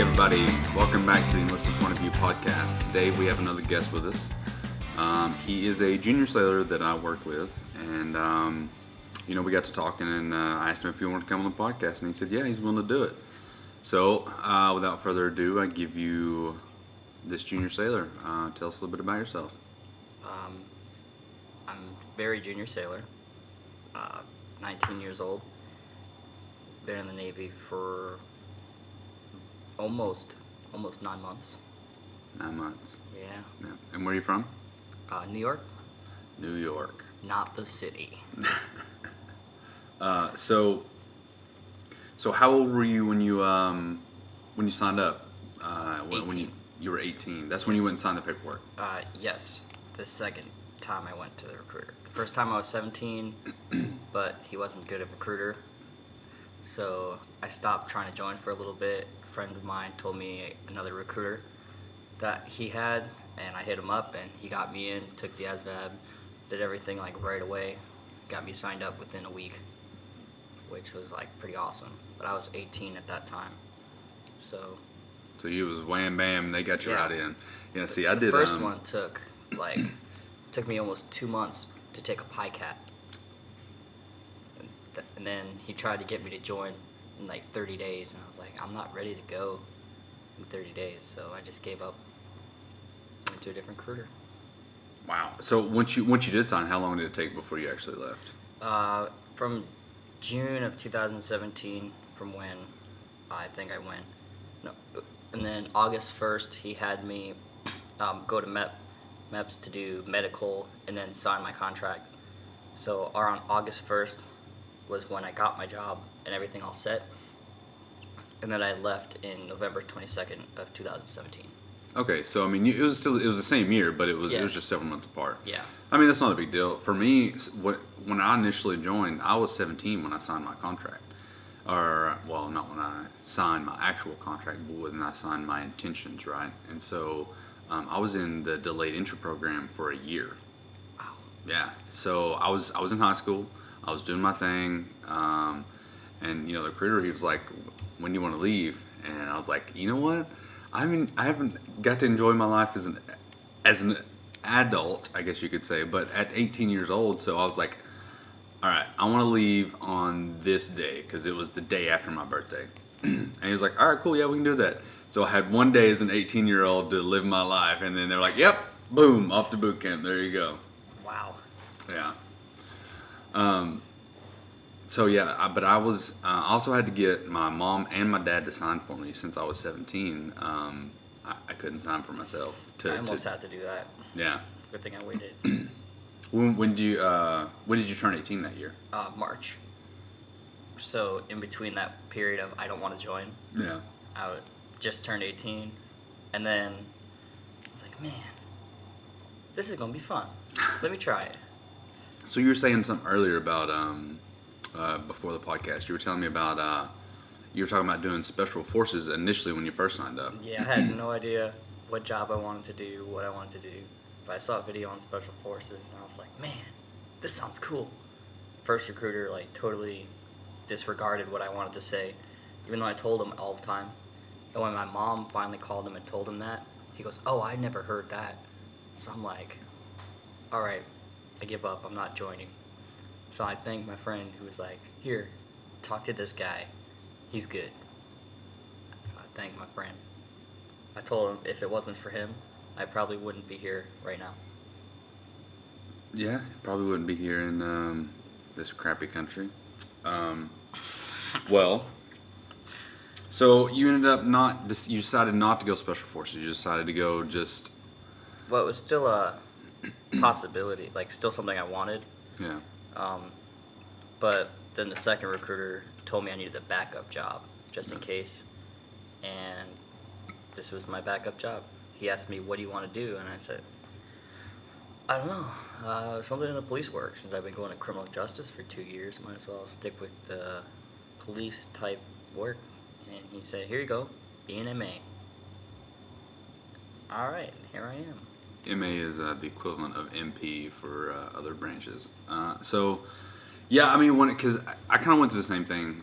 everybody. Welcome back to the Enlisted Point of View podcast. Today we have another guest with us. He is a junior sailor that I work with, and we got to talking, and I asked him if he wanted to come on the podcast, and he said, yeah, he's willing to do it. So, without further ado, I give you this junior sailor. Tell us a little bit about yourself. I'm very junior sailor, 19 years old. Been in the Navy for almost 9 months. 9 months. Yeah. And where are you from? New York. New York. Not the city. So how old were you when you signed up? When 18. you were 18. That's when you went and signed the paperwork. Yes. The second time I went to the recruiter. The first time I was 17, but he wasn't good at recruiter. So I stopped trying to join for a little bit. A friend of mine told me another recruiter that he had, and I hit him up, and he got me in, took the ASVAB, did everything like right away, got me signed up within a week, which was like pretty awesome. But I was 18 at that time, so you was wham bam, they got you Yeah. right in. Yeah, see, I the did. first one took me almost 2 months to take a PICAT. And then he tried to get me to join in like 30 days, and I was like, I'm not ready to go in 30 days, so I just gave up, went to a different recruiter. Wow. So once you did sign, how long did it take before you actually left? From June of 2017, from when I think I went, no, and then August 1st, he had me go to MEPS to do medical and then sign my contract. So around August 1st was when I got my job and everything all set. And then I left in November 22nd of 2017. Okay, so I mean, it was the same year, but it was Yes. just several months apart. Yeah. I mean, that's not a big deal for me. When I initially joined, I was 17 when I signed my contract, or well, not when I signed my actual contract, but when I signed my intentions, right? And so I was in the delayed entry program for a year. Wow. Yeah, so I was in high school. I was doing my thing, and the recruiter, he was like, "When do you want to leave?" And I was like, "You know what? I haven't got to enjoy my life as an adult, I guess you could say, but at 18 years old." So I was like, "All right, I want to leave on this day," because it was the day after my birthday. And he was like, "All right, cool, yeah, we can do that." So I had one day as an 18-year-old to live my life, and then they're like, "Yep, boom, off to boot camp. There you go." Wow. Yeah. But I was also had to get my mom and my dad to sign for me since I was 17. I couldn't sign for myself. I almost had to do that. Yeah. Good thing I waited. When did you turn 18 that year? March. So in between that period of I don't want to join, Yeah. I just turned 18, and then I was like, man, this is gonna be fun. Let me try it. So you were saying something earlier about before the podcast. You were telling me about you were talking about doing special forces initially when you first signed up. Yeah, I had no idea what job I wanted to do, what I wanted to do, but I saw a video on special forces, and I was like, man, this sounds cool. First recruiter totally disregarded what I wanted to say, even though I told him all the time. And when my mom finally called him and told him that, he goes, "Oh, I never heard that." So I'm like, all right, I give up. I'm not joining. So I thanked my friend who was like, "Here, talk to this guy. He's good." So I thanked my friend. I told him if it wasn't for him, I probably wouldn't be here right now. Yeah, probably wouldn't be here in this crappy country. Well, so you ended up you decided not to go special forces. You decided to go just. Well, it was still a possibility, still something I wanted. Yeah. But then the second recruiter told me I needed a backup job just in case, and this was my backup job. He asked me, "What do you want to do?" And I said, "I don't know, something in the police work. Since I've been going to criminal justice for 2 years, might as well stick with the police type work." And he said, "Here you go, be an MA." All right, here I am. MA is the equivalent of MP for other branches. So, yeah, I mean, because I kind of went through the same thing.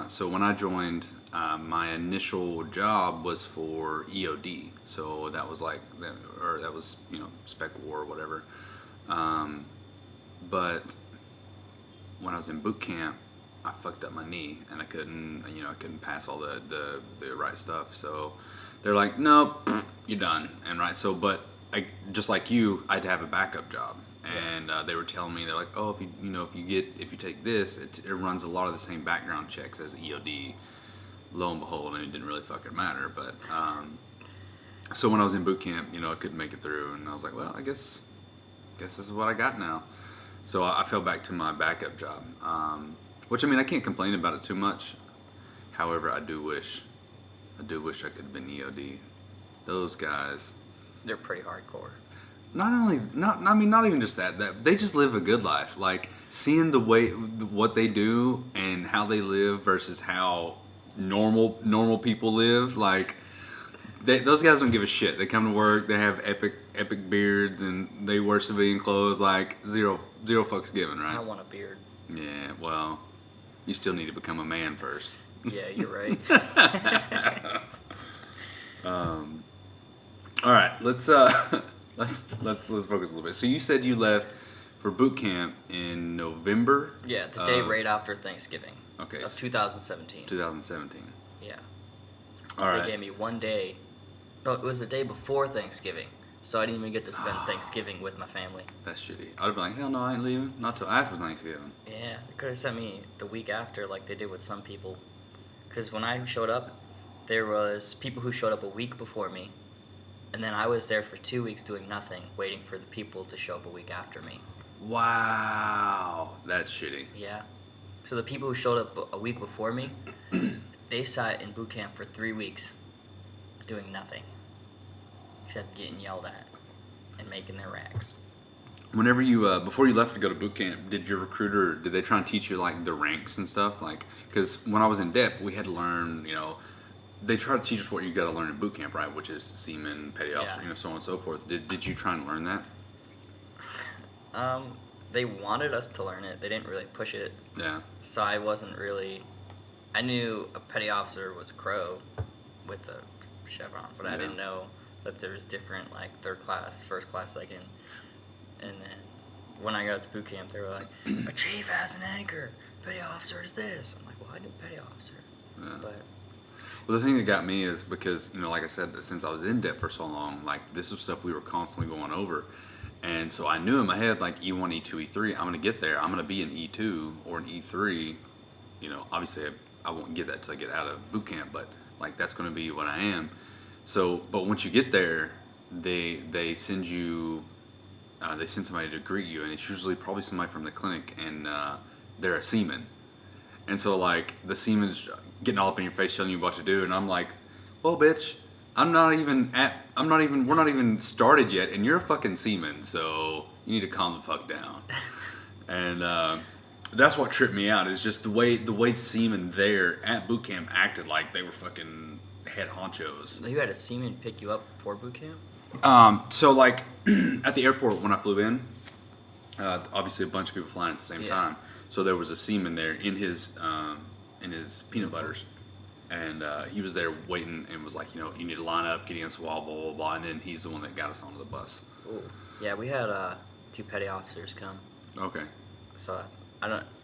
So when I joined, my initial job was for EOD, so that was like that, or that was spec war or whatever. But when I was in boot camp, I fucked up my knee and I couldn't pass all the right stuff. So they're like, nope, you're done. And right, so but I, just like you, I'd have a backup job. And they were telling me, they're like, oh, if you take this, it runs a lot of the same background checks as EOD. Lo and behold, and it didn't really fucking matter. But so when I was in boot camp, I couldn't make it through, and I was like, well, I guess this is what I got now. So I fell back to my backup job, which I can't complain about it too much. However, I do wish I could have been EOD. Those guys, They're pretty hardcore. not even just that they just live a good life. Like seeing what they do and how they live versus how normal people live. Like those guys don't give a shit. They come to work, they have epic beards, and they wear civilian clothes. Like zero fucks given, right? I want a beard. Yeah, well, you still need to become a man first. Yeah, you're right. All right, let's focus a little bit. So you said you left for boot camp in November. Yeah, the day right after Thanksgiving. Okay. Of 2017. 2017. Yeah. All right. They gave me one day. No, it was the day before Thanksgiving, so I didn't even get to spend Thanksgiving with my family. That's shitty. I'd have been like, hell no, I ain't leaving. Not till after Thanksgiving. Yeah, they could have sent me the week after, like they did with some people. Because when I showed up, there was people who showed up a week before me, and then I was there for 2 weeks doing nothing, waiting for the people to show up a week after me. Wow, that's shitty. Yeah. So the people who showed up a week before me, they sat in boot camp for 3 weeks, doing nothing, except getting yelled at and making their racks. Whenever you before you left to go to boot camp, did they try and teach you like the ranks and stuff? Like, because when I was in DEP, we had to learn, they try to teach us what you got to learn in boot camp, right? Which is seaman, petty officer, so on and so forth. Did you try and learn that? They wanted us to learn it. They didn't really push it. Yeah. So I wasn't really. I knew a petty officer was a crow with the chevron, but I didn't know that there was different, like third class, first class, second. And then when I got to boot camp, they were like, "A chief has an anchor. Petty officer is this." I'm like, "Well, I knew petty officer." Yeah. But Well, the thing that got me is because, like I said, since I was in DEP for so long, like this was stuff we were constantly going over. And so I knew in my head, like E1, E2, E3, I'm going to get there. I'm going to be an E2 or an E3. Obviously I won't get that till I get out of boot camp, but like that's going to be what I am. So, but once you get there, they send you, they send somebody to greet you, and it's usually probably somebody from the clinic, and they're a seaman. And so like the seaman's getting all up in your face telling you what to do, and I'm like, well, bitch, we're not even started yet, and you're a fucking seaman, so you need to calm the fuck down. And that's what tripped me out, is just the way seamen there at boot camp acted like they were fucking head honchos. you had a seaman pick you up for boot camp? So like at the airport when I flew in, obviously a bunch of people flying at the same time. So there was a seaman there in his peanut butters. And he was there waiting and was like, you need to line up, get against the wall, blah, blah, blah. And then he's the one that got us onto the bus. Ooh. Yeah, we had 2 petty officers come. Okay. So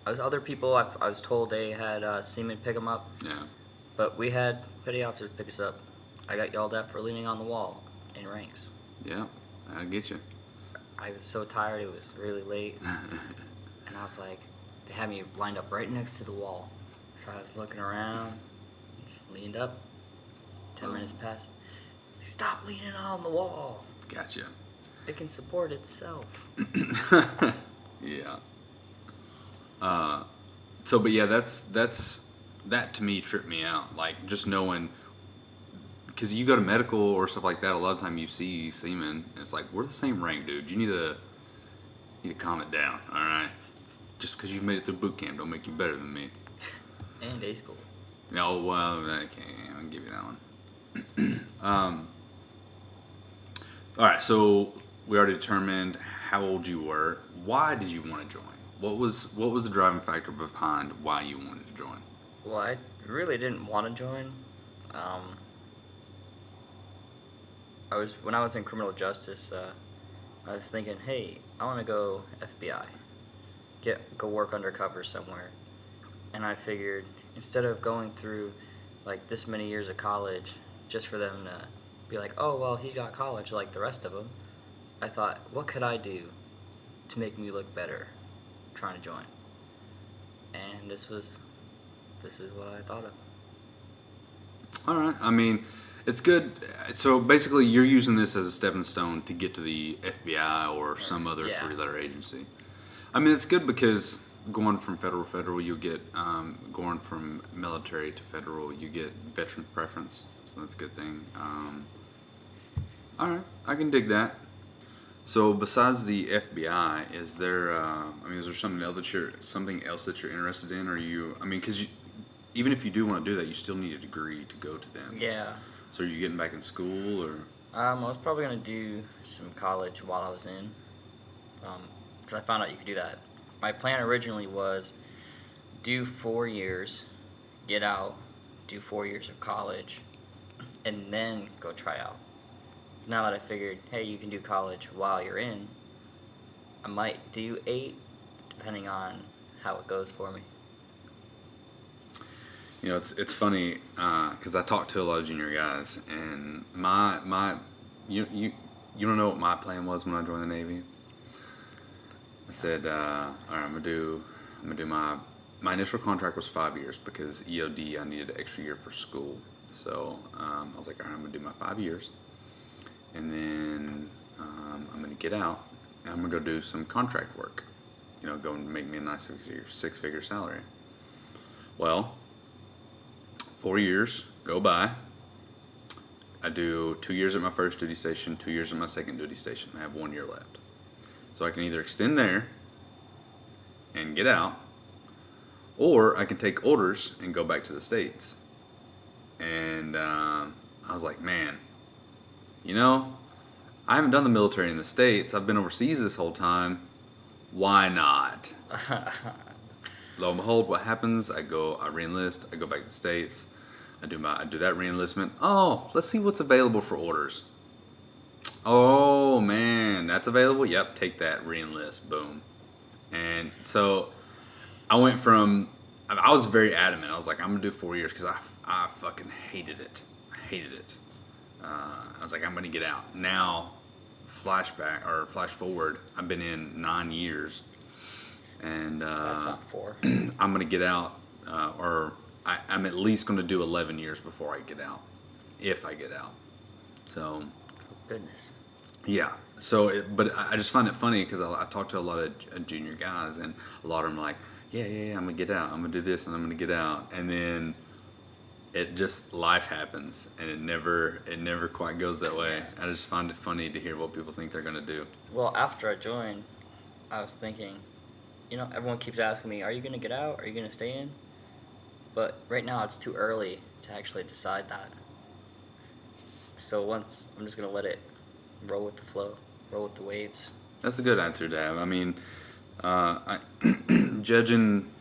other people, I was told they had seamen pick them up. Yeah. But we had petty officers pick us up. I got yelled at for leaning on the wall in ranks. Yeah, that'll get you. I was so tired, it was really late. And I was like, they had me lined up right next to the wall. So I was looking around. Just leaned up. 10 minutes passed. Stop leaning on the wall. Gotcha. It can support itself. Yeah. So, but yeah, that to me tripped me out. Like just knowing, because you go to medical or stuff like that, a lot of time you see seamen, and it's like, we're the same rank, dude. You need to calm it down. All right. Just because you've made it through boot camp don't make you better than me. And day school. Oh, well, okay, I'll give you that one. All right, so we already determined how old you were. Why did you want to join? What was the driving factor behind why you wanted to join? Well, I really didn't want to join. Um, when I was in criminal justice. I was thinking, hey, I want to go FBI, go work undercover somewhere, and I figured instead of going through like this many years of college just for them to be like, oh well, he got college like the rest of them, I thought, what could I do to make me look better trying to join? And this is what I thought of. All right. I mean, it's good. So basically, you're using this as a stepping stone to get to the FBI or some other Yeah. three-letter agency. I mean, it's good because going from federal to federal, you get going from military to federal, you get veteran preference. So that's a good thing. All right, I can dig that. So besides the FBI, is there? Is there something else that you're interested in? Or you? I mean, because even if you do want to do that, you still need a degree to go to them. Yeah. So are you getting back in school or? I was probably gonna do some college while I was in, because I found out you could do that. My plan originally was do 4 years, get out, do 4 years of college, and then go try out. Now that I figured, hey, you can do college while you're in, I might do 8, depending on how it goes for me. You know, it's funny because I talk to a lot of junior guys, and you don't know what my plan was when I joined the Navy. I said, all right, I'm gonna do my initial contract was 5 years because EOD I needed an extra year for school, so I was like, all right, I'm gonna do my 5 years, and then I'm gonna get out and I'm gonna go do some contract work, you know, go and make me a nice six-figure salary. Well, 4 years go by. I do 2 years at my first duty station, 2 years at my second duty station. I have 1 year left. So I can either extend there and get out, or I can take orders and go back to the States. And I was like, man, you know, I haven't done the military in the States. I've been overseas this whole time. Why not? Lo and behold, what happens? I re-enlist. I go back to the States. I do that re-enlistment. Oh, let's see what's available for orders. Oh man, that's available. Yep, take that. Re-enlist. Boom. And so I went from. I was very adamant. I was like, I'm gonna do 4 years because I fucking hated it. I hated it. I was like, I'm gonna get out. Now, flash forward. I've been in 9 years. And That's not 4. I'm gonna get out, I'm at least gonna do 11 years before I get out, if I get out. So, Goodness. yeah. So, but I just find it funny because I talk to a lot of junior guys, and a lot of them are like, yeah, I'm gonna get out. I'm gonna do this, and I'm gonna get out, and then life happens, and it never quite goes that way. I just find it funny to hear what people think they're gonna do. Well, after I joined, I was thinking, you know, everyone keeps asking me, are you going to get out? Are you going to stay in? But right now it's too early to actually decide that. So I'm just going to let it roll with the flow, roll with the waves. That's a good attitude to have. I mean, judging,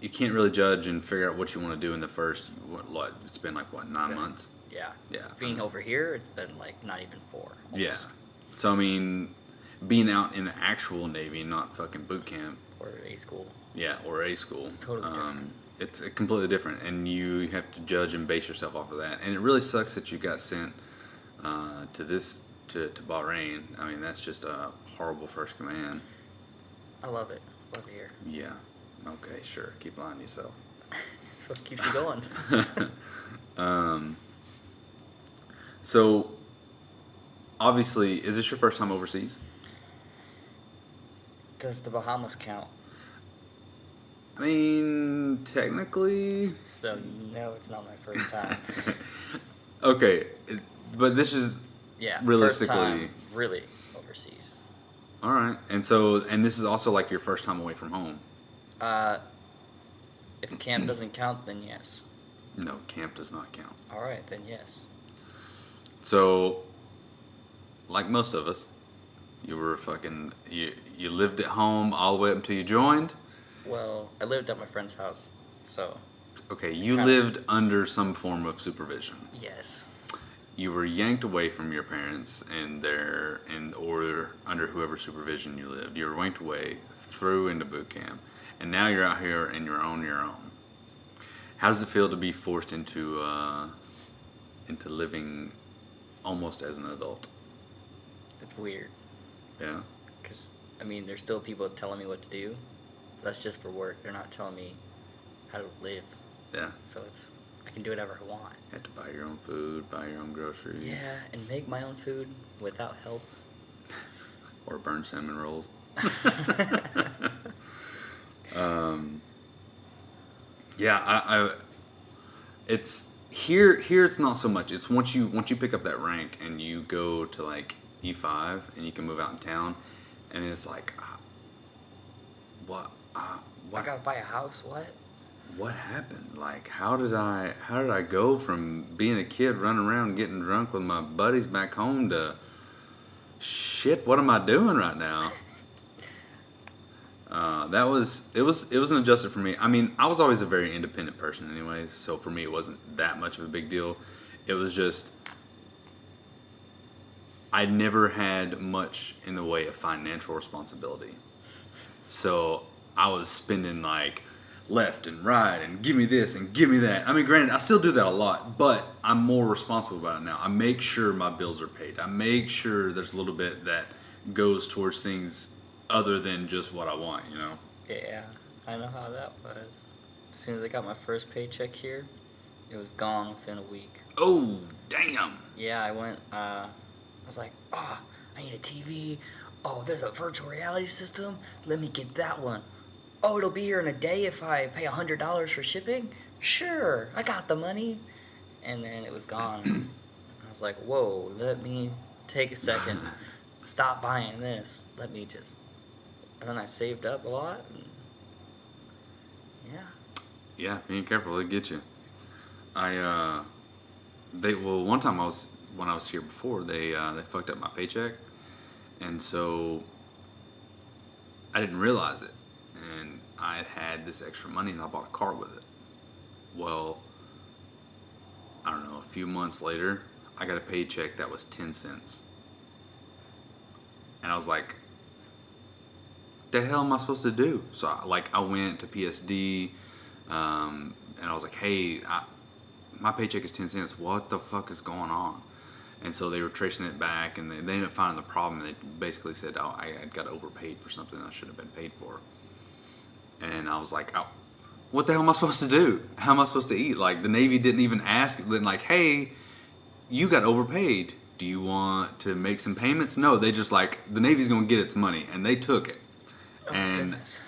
you can't really judge and figure out what you want to do in the first, it's been like, 9 months? Yeah. Yeah. Being over here, it's been like not even 4. Almost. Yeah. So, I mean, being out in the actual Navy, not fucking boot camp. Or A school. Yeah, or A school. It's totally different. It's completely different, and you have to judge and base yourself off of that. And it really sucks that you got sent to Bahrain. I mean, that's just a horrible first command. I love it. Love it here. Yeah. Okay, sure. Keep lying to yourself. So it keeps you going. So, obviously, is this your first time overseas? Does the Bahamas count? I mean, technically. So no, it's not my first time. Okay, but this is Yeah, realistically. first time really overseas. All right, and this is also like your first time away from home. If camp doesn't count, then yes. No, camp does not count. All right, then yes. So, like most of us, you were you lived at home all the way up until you joined. Well, I lived at my friend's house, so. okay, you Kinda- lived under some form of supervision. Yes. You were yanked away from your parents or under whoever supervision you lived. You were yanked away, threw into boot camp, and now you're out here and you're on your own. How does it feel to be forced into living almost as an adult? It's weird. Yeah. Because, I mean, there's still people telling me what to do. That's just for work. They're not telling me how to live. Yeah. So I can do whatever I want. You have to buy your own food, buy your own groceries. Yeah, and make my own food without help. Or burn cinnamon rolls. Yeah, I it's here it's not so much. It's once you pick up that rank and you go to like E5 and you can move out in town, and then it's like, what I what gotta buy a house, what? what happened? Like, how did I go from being a kid running around getting drunk with my buddies back home to shit? What am I doing right now? It was an adjustment for me. I mean, I was always a very independent person, anyways. So for me, it wasn't that much of a big deal. It was just I never had much in the way of financial responsibility. So I was spending like left and right and give me this and give me that. I mean, granted, I still do that a lot, but I'm more responsible about it now. I make sure my bills are paid. I make sure there's a little bit that goes towards things other than just what I want, you know? Yeah, I know how that was. As soon as I got my first paycheck here, it was gone within a week. Oh, damn. Yeah, I went, I was like, oh, I need a TV. Oh, there's a virtual reality system. Let me get that one. Oh, it'll be here in a day if I pay $100 for shipping? Sure, I got the money. And then it was gone. I was like, whoa, let me take a second. Stop buying this. Let me just... And then I saved up a lot. And yeah. Yeah, if you ain't careful, they'll get you. One time when I was here before, they fucked up my paycheck. And so I didn't realize it. And I had this extra money and I bought a car with it. Well, I don't know, a few months later, I got a paycheck that was 10 cents. And I was like, the hell am I supposed to do? So I went to PSD, and I was like, hey, my paycheck is 10 cents. What the fuck is going on? And so they were tracing it back, and they ended up finding the problem. They basically said, oh, I had got overpaid for something I should have been paid for. And I was like, oh, what the hell am I supposed to do? How am I supposed to eat? Like, the Navy didn't even ask, like, hey, you got overpaid. Do you want to make some payments? No, they just like, the Navy's going to get its money, and they took it. Oh, And goodness.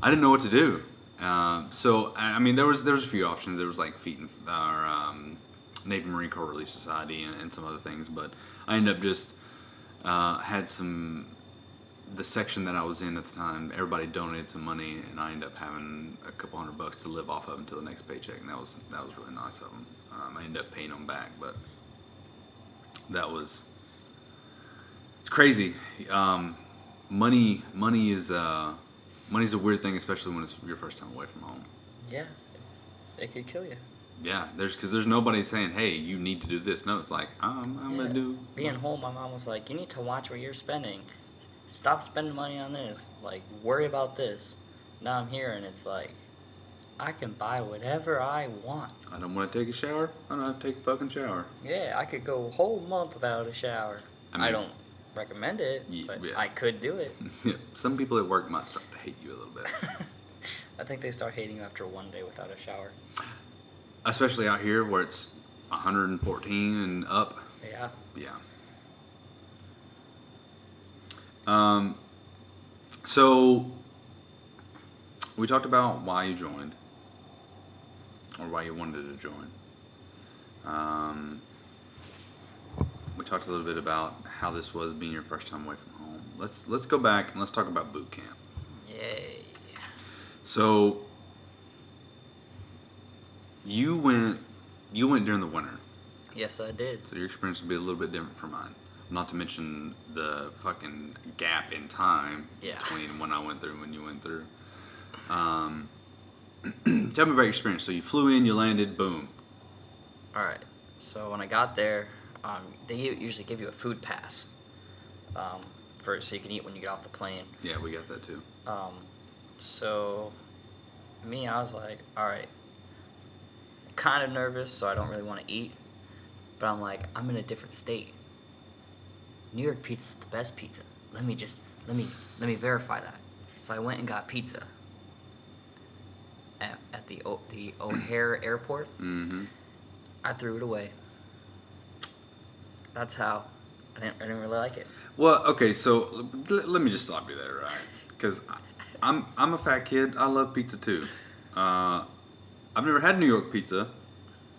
I didn't know what to do. So I mean, there was a few options. There was like Navy Marine Corps Relief Society and some other things, but I ended up just had the section that I was in at the time. Everybody donated some money, and I ended up having a couple $100 to live off of until the next paycheck, and that was really nice of them. I ended up paying them back, but it's crazy. Money's a weird thing, especially when it's your first time away from home. Yeah, it could kill you. Yeah, because there's nobody saying, hey, you need to do this. No, it's like, I'm going to do... Being home, my mom was like, you need to watch what you're spending. Stop spending money on this. Like, worry about this. Now I'm here, and it's like, I can buy whatever I want. I don't want to take a shower. I don't have to take a fucking shower. Yeah, I could go a whole month without a shower. I mean, I don't recommend it, but yeah. I could do it. Some people at work might start to hate you a little bit. I think they start hating you after one day without a shower. Especially out here where it's 114 and up. Yeah. Yeah. So we talked about why you joined, or why you wanted to join. We talked a little bit about how this was being your first time away from home. Let's go back and let's talk about boot camp. Yay. So you went during the winter. Yes, I did. So your experience will be a little bit different from mine. Not to mention the fucking gap in time Yeah. between when I went through and when you went through. Tell me about your experience. So you flew in, you landed, boom. All right. So when I got there, they usually give you a food pass, so you can eat when you get off the plane. Yeah, we got that too. So I was like, all right, kind of nervous, so I don't really want to eat. But I'm like, I'm in a different state. New York pizza's the best pizza. Let me verify that. So I went and got pizza at the O'Hare Airport. Mm-hmm. I threw it away. That's how. I didn't really like it. Well, okay, so let me just stop you there, right? Because I'm a fat kid. I love pizza too. I've never had New York pizza.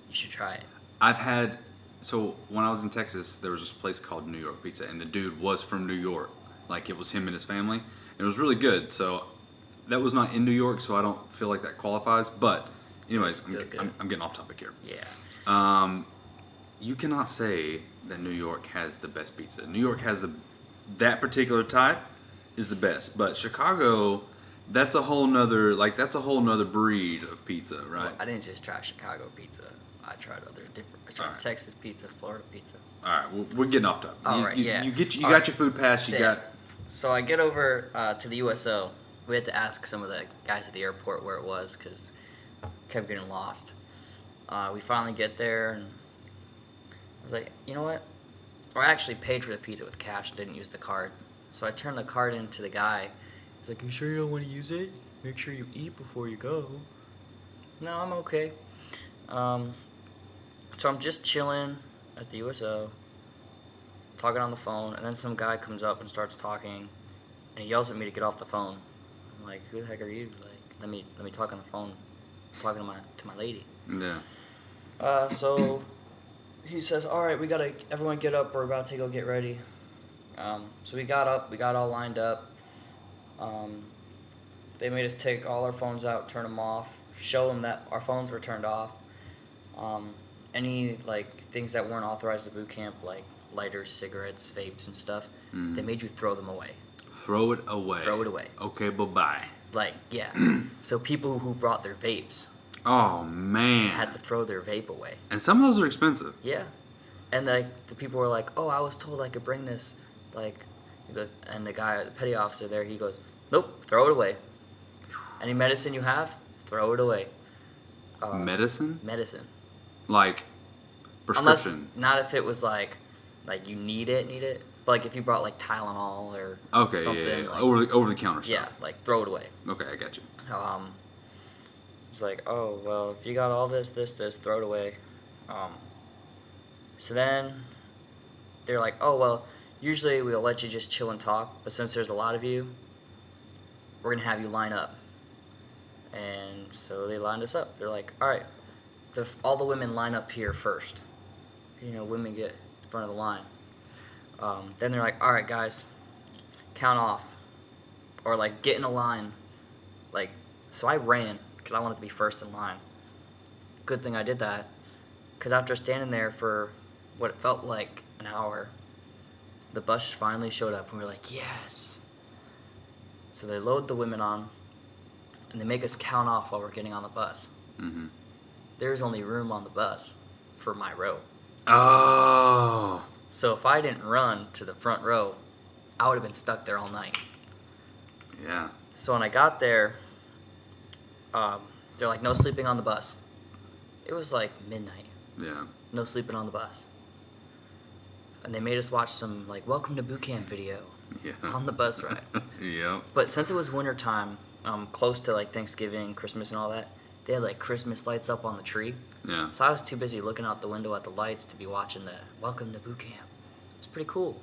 You should try it. So when I was in Texas, there was this place called New York Pizza, and the dude was from New York. Like, it was him and his family. And it was really good. So that was not in New York, so I don't feel like that qualifies. But anyways, I'm getting off topic here. Yeah. You cannot say that New York has the best pizza. New York has that particular type is the best. But Chicago, that's a whole nother breed of pizza, right? Well, I didn't just try Chicago pizza. I tried I tried Alright. Texas pizza, Florida pizza. All right, well, we're getting off topic. Yeah. You got Alright. your food pass. You Sick. got. So I get over to the USO. We had to ask some of the guys at the airport where it was because kept getting lost. We finally get there, and I was like, you know what? Or I actually paid for the pizza with cash, didn't use the card. So I turned the card in to the guy. He's like, you sure you don't want to use it? Make sure you eat before you go. No, I'm okay. So I'm just chilling at the USO, talking on the phone, and then some guy comes up and starts talking, and he yells at me to get off the phone. I'm like, who the heck are you? Like, let me talk on the phone. I'm talking to my lady. Yeah. So he says, all right, everyone get up. We're about to go get ready. So we got up. We got all lined up. They made us take all our phones out, turn them off, show them that our phones were turned off. Any things that weren't authorized at boot camp, like lighters, cigarettes, vapes, and stuff, they made you throw them away. Throw it away. Throw it away. Okay, bye-bye. Yeah. So people who brought their vapes Oh, man. had to throw their vape away. And some of those are expensive. Yeah. And the people were like, oh, I was told I could bring this. And the guy, the petty officer there, he goes, nope, throw it away. Any medicine you have, throw it away. Medicine? Medicine. Like prescription? Unless, not if it was like you need it. But if you brought Tylenol or something. Yeah. Over the counter stuff. Yeah, throw it away. Okay, I got you. It's like, oh, well, if you got all this, throw it away. So then they're like, oh, well, usually we'll let you just chill and talk, but since there's a lot of you, we're going to have you line up. And so they lined us up. They're like, all right, all the women line up here first. Women get in front of the line. Then they're like, all right, guys, count off. Or, get in a line. So I ran because I wanted to be first in line. Good thing I did that. Because after standing there for what it felt like an hour, the bus finally showed up, and we were like, yes. So they load the women on, and they make us count off while we're getting on the bus. Mm-hmm. There's only room on the bus for my row. Oh. So if I didn't run to the front row, I would have been stuck there all night. Yeah. So when I got there, they're like, no sleeping on the bus. It was midnight. Yeah. No sleeping on the bus. And they made us watch some welcome to boot camp video on the bus ride. Yep. But since it was wintertime, close to Thanksgiving, Christmas and all that, they had Christmas lights up on the tree. Yeah. So I was too busy looking out the window at the lights to be watching the welcome to boot camp. It's pretty cool.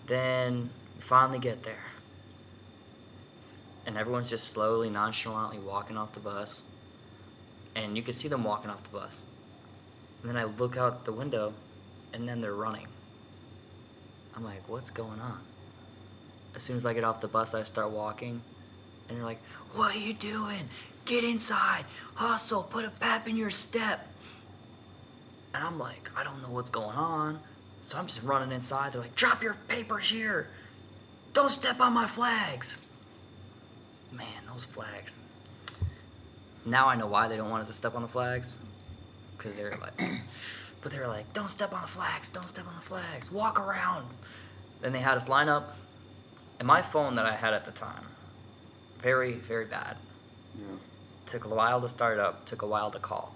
Then we finally get there. And everyone's just slowly, nonchalantly walking off the bus. And you can see them walking off the bus. And then I look out the window, and then they're running. I'm like, what's going on? As soon as I get off the bus, I start walking. And they're like, what are you doing? Get inside. Hustle. Put a pep in your step. And I'm like, I don't know what's going on. So I'm just running inside. They're like, drop your papers here. Don't step on my flags. Man, those flags. now I know why they don't want us to step on the flags, because they're like, but they were like, don't step on the flags, don't step on the flags, walk around. Then they had us line up, and my phone that I had at the time, very, very bad. Yeah. Took a while to start up, took a while to call.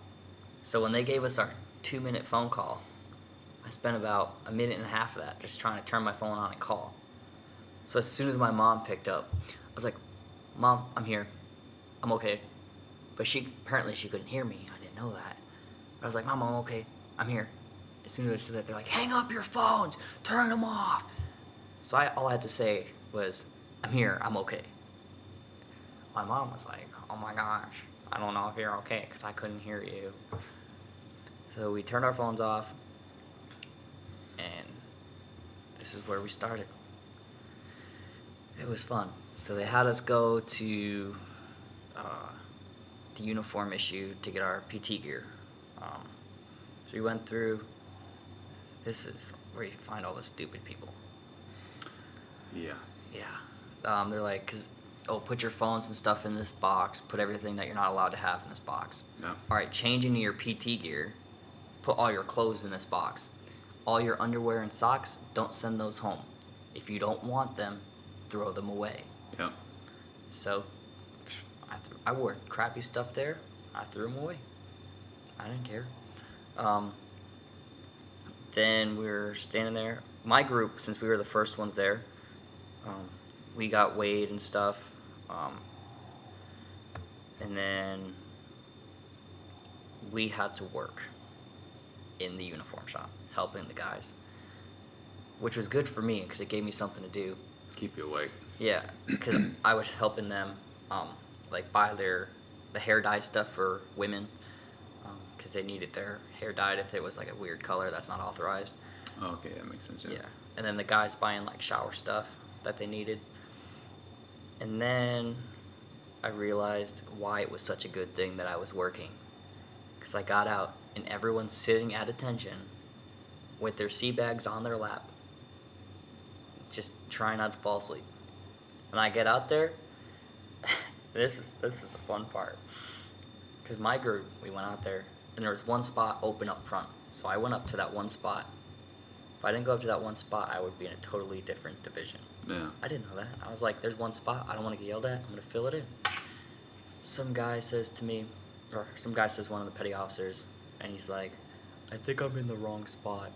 So when they gave us our 2-minute phone call, I spent about a minute and a half of that just trying to turn my phone on and call. So as soon as my mom picked up, I was like, Mom, I'm here. I'm okay. But apparently she couldn't hear me. I didn't know that. But I was like, Mom, I'm okay. I'm here. As soon as I said that, they're like, hang up your phones. Turn them off. So all I had to say was, I'm here. I'm okay. My mom was like, oh my gosh, I don't know if you're okay because I couldn't hear you. So we turned our phones off, and this is where we started. It was fun. So they had us go to the uniform issue to get our PT gear. So we went through. This is where you find all the stupid people. Yeah. Yeah. They're like, put your phones and stuff in this box. Put everything that you're not allowed to have in this box. Yeah. All right, change into your PT gear. Put all your clothes in this box. All your underwear and socks, don't send those home. If you don't want them, throw them away. Yeah. So I wore crappy stuff there. I threw them away. I didn't care. Then we were standing there. My group, since we were the first ones there, we got weighed and stuff. And then we had to work in the uniform shop, helping the guys, which was good for me because it gave me something to do. Keep you awake. Yeah, because I was helping them, like buy the hair dye stuff for women, because they needed their hair dyed if it was like a weird color that's not authorized. Oh, okay, that makes sense. Yeah, and then the guys buying like shower stuff that they needed. And then I realized why it was such a good thing that I was working, because I got out and everyone's sitting at attention with their sea bags on their lap, just trying not to fall asleep. When I get out there, this was the fun part, because my group, we went out there and there was one spot open up front, so I went up to that one spot. If I didn't go up to that one spot, I would be in a totally different division. Yeah. I didn't know that. I was like, there's one spot, I don't want to get yelled at, I'm going to fill it in. Some guy says to me, or some guy says, one of the petty officers, and he's like, I think I'm in the wrong spot,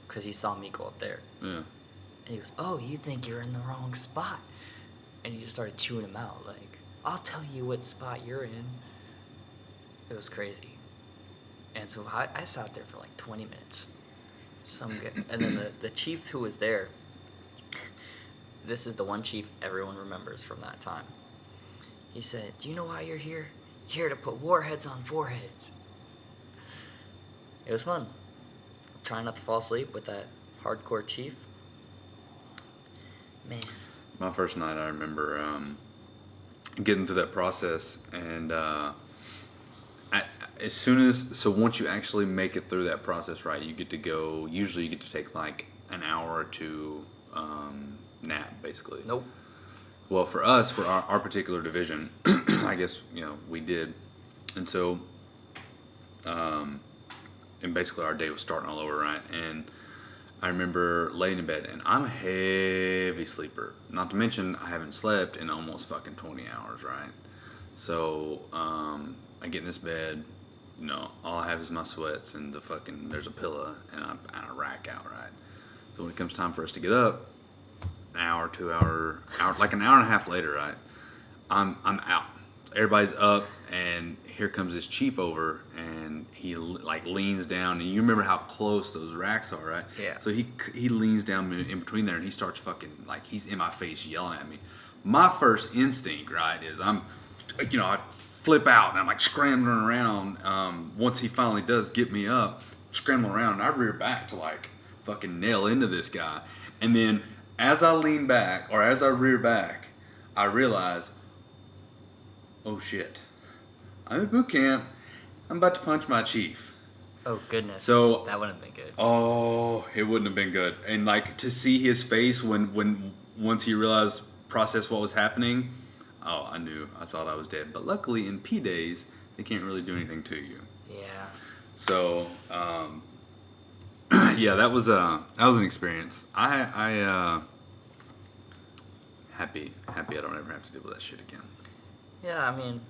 because he saw me go up there. Yeah. And he goes, oh, you think you're in the wrong spot. And he just started chewing him out, like, I'll tell you what spot you're in. It was crazy. And so I sat there for like 20 minutes. And then the chief who was there, this is the one chief everyone remembers from that time. He said, do you know why you're here? You're here to put warheads on foreheads. It was fun. Trying not to fall asleep with that hardcore chief. Man. My first night, I remember getting through that process, and once you actually make it through that process, right, you get to go. Usually, you get to take like an hour or two nap, basically. Nope. Well, for us, for our particular division, I guess we did, and so, and basically our day was starting all over, right, and I remember laying in bed, and I'm a heavy sleeper. Not to mention, I haven't slept in almost fucking 20 hours, right? So, I get in this bed, all I have is my sweats and there's a pillow, and I rack out, right? So when it comes time for us to get up, an hour, 2 hour, like an hour and a half later, right? I'm out. Everybody's up, and here comes this chief over, and he like leans down, and you remember how close those racks are, right? Yeah. So he leans down in between there, and he starts fucking like he's in my face yelling at me. My first instinct, right, is I flip out and I'm like scrambling around. Once he finally does get me up, scrambling around, and I rear back to like fucking nail into this guy, and then as I lean back or as I rear back, I realize, oh shit, I'm at boot camp. I'm about to punch my chief. Oh goodness. So that wouldn't have been good. Oh, it wouldn't have been good. And like to see his face once he processed what was happening. Oh, I thought I was dead. But luckily in P days, they can't really do anything to you. Yeah. So, yeah, that was an experience. Happy I don't ever have to deal with that shit again. Yeah, I mean,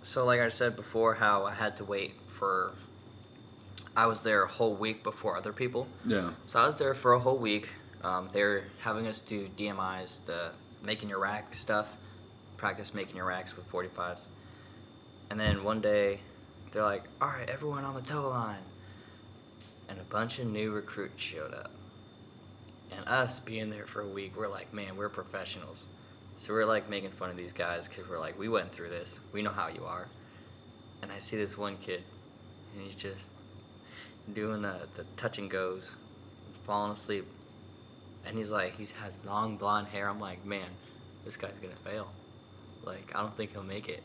so like I said before, how I had to wait for. I was there a whole week before other people. Yeah. So I was there for a whole week. They were having us do DMIs, the making your rack stuff, practice making your racks with 45s. And then one day, they're like, all right, everyone on the tow line. And a bunch of new recruits showed up. And us being there for a week, we're like, man, we're professionals. So we're like making fun of these guys because we're like, we went through this. We know how you are. And I see this one kid, and he's just doing the touch and goes, falling asleep. And he's like, he has long blonde hair. I'm like, man, this guy's going to fail. Like, I don't think he'll make it.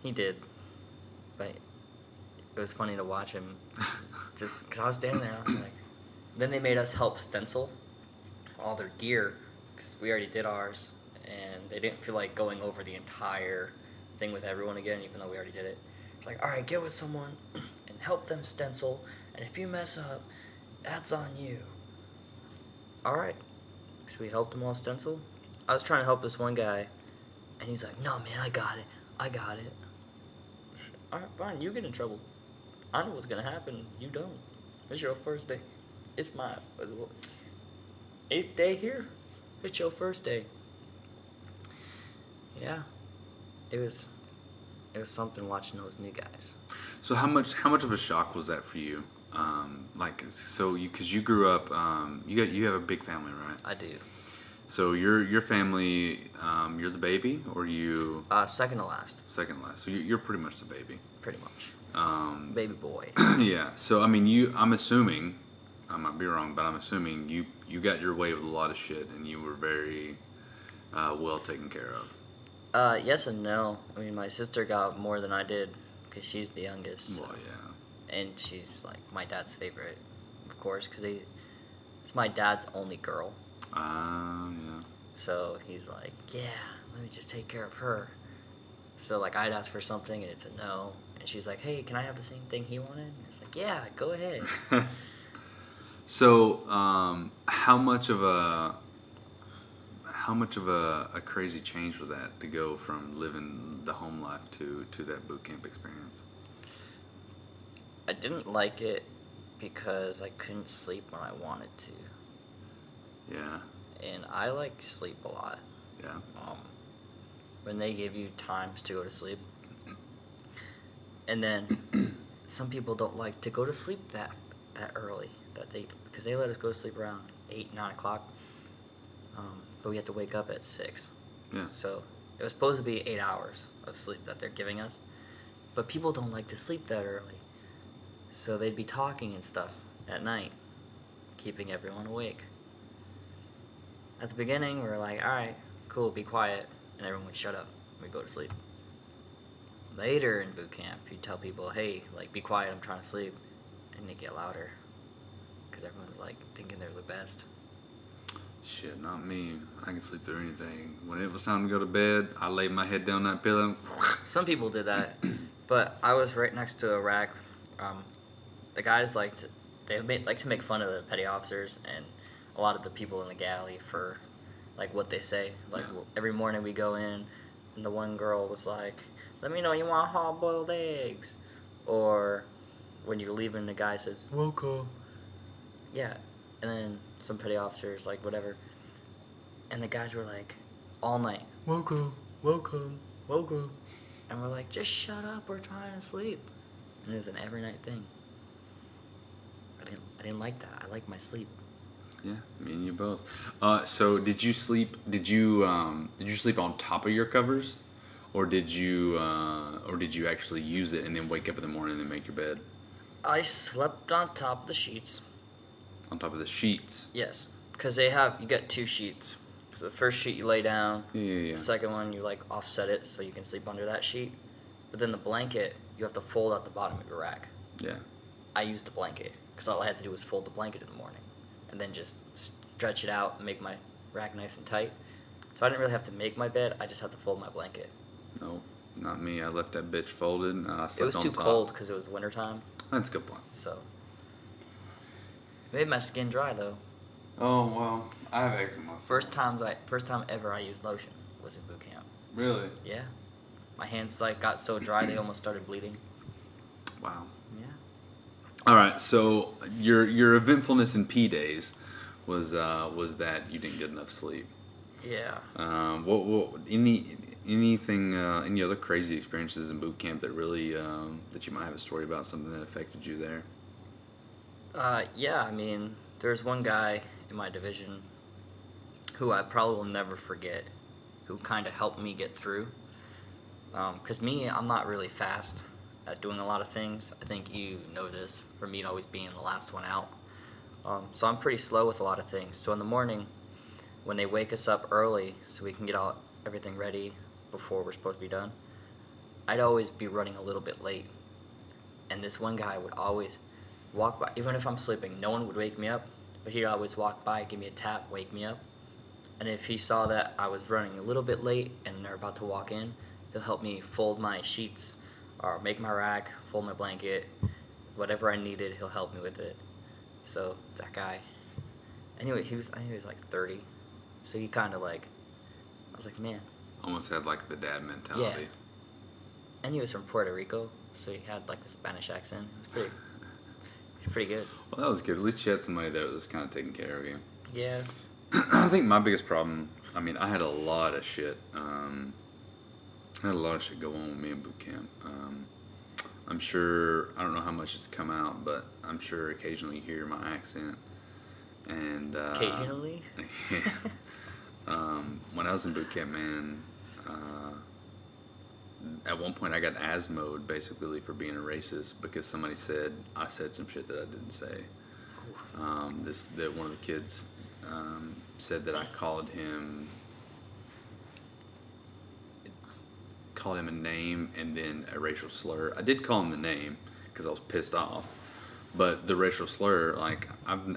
He did. But it was funny to watch him. Just because I was standing there, and I was like, then they made us help stencil all their gear because we already did ours, and they didn't feel like going over the entire thing with everyone again, even though we already did it. It's like, all right, get with someone and help them stencil, and if you mess up, that's on you. All right, so we helped them all stencil. I was trying to help this one guy, and he's like, no, man, I got it. All right, fine, you get in trouble. I know what's going to happen. You don't. It's your first day. It's my 8th day here. It's your first day. Yeah. It was something watching those new guys. So how much of a shock was that for you? Because you grew up, you have a big family, right? I do. So your family, you're the baby, or you? Second to last. Second to last. So you're pretty much the baby. Pretty much. Baby boy. Yeah. So I mean, I'm assuming, I might be wrong, but I'm assuming you got your way with a lot of shit, and you were very well taken care of. Yes and no. I mean, my sister got more than I did because she's the youngest. So. Well, yeah. And she's like my dad's favorite, of course, because it's my dad's only girl. Yeah. So he's like, yeah, let me just take care of her. So like I'd ask for something and it's a no, and she's like, hey, can I have the same thing he wanted? And it's like, yeah, go ahead. So, how much of a crazy change was that to go from living the home life to that boot camp experience? I didn't like it because I couldn't sleep when I wanted to. Yeah. And I like sleep a lot. Yeah. When they give you times to go to sleep. And then some people don't like to go to sleep that early, because they let us go to sleep around 8, 9 o'clock. But we have to wake up at 6. Yeah. So it was supposed to be 8 hours of sleep that they're giving us. But people don't like to sleep that early. So they'd be talking and stuff at night, keeping everyone awake. At the beginning, we were like, all right, cool, be quiet. And everyone would shut up. We'd go to sleep. Later in boot camp, you'd tell people, hey, like, be quiet, I'm trying to sleep. And they'd get louder. Because everyone's, like, thinking they're the best. Shit, not me. I can sleep through anything. When it was time to go to bed, I laid my head down on that pillow. Some people did that. But I was right next to a rack. The guys like to make fun of the petty officers and a lot of the people in the galley for like what they say. Like every morning we go in, and the one girl was like, "Let me know you want hard-boiled eggs," or when you're leaving, the guy says, "Welcome." Yeah, and then some petty officers like whatever, and the guys were like, all night, "Welcome, welcome, welcome," and we're like, "Just shut up, we're trying to sleep." And it was an every night thing. I didn't like that. I like my sleep. Yeah, me and you both. So did you sleep? Did you sleep on top of your covers, or did you actually use it and then wake up in the morning and make your bed? I slept on top of the sheets. On top of the sheets. Yes, because you get 2 sheets. So the first sheet you lay down. Yeah. The second one you like offset it so you can sleep under that sheet. But then the blanket you have to fold out the bottom of your rack. Yeah. I used the blanket because all I had to do was fold the blanket in the morning, and then just stretch it out and make my rack nice and tight. So I didn't really have to make my bed. I just had to fold my blanket. No. Not me. I left that bitch folded and I slept It was on too top. cold because it was wintertime, That's a good point. so it made my skin dry though. Oh well, I have eczema. so- First time ever I used lotion was at boot camp. Really? Yeah, my hands like got so dry they almost started bleeding. Wow. Yeah. All right. So your eventfulness in P days was that you didn't get enough sleep. Yeah. Any other crazy experiences in boot camp that really that you might have a story about, something that affected you there? Yeah, I mean, there's one guy in my division who I probably will never forget, who kind of helped me get through. Because I'm not really fast at doing a lot of things. I think you know this, for me always being the last one out. So I'm pretty slow with a lot of things. So in the morning, when they wake us up early so we can get everything ready before we're supposed to be done, I'd always be running a little bit late. And this one guy would always walk by, even if I'm sleeping, no one would wake me up, but he'd always walk by, give me a tap, wake me up. And if he saw that I was running a little bit late and they're about to walk in, he'll help me fold my sheets or make my rack, fold my blanket, whatever I needed, he'll help me with it. So that guy, anyway, I think he was like 30. So he kind of like, I was like, man. Almost had like the dad mentality. Yeah. And he was from Puerto Rico, so he had like a Spanish accent. He's pretty good. Well, that was good. At least you had somebody there that was kind of taking care of you. Yeah. I think my biggest problem, I mean, I had a lot of shit. I had a lot of shit go on with me in boot camp. I'm sure, I don't know how much it's come out, but I'm sure occasionally you hear my accent. And Occasionally? when I was in boot camp, man, at one point I got asthmaed basically for being a racist because somebody said I said some shit that I didn't say. That one of the kids said that I called him a name and then a racial slur. I did call him the name because I was pissed off, but the racial slur, like I'm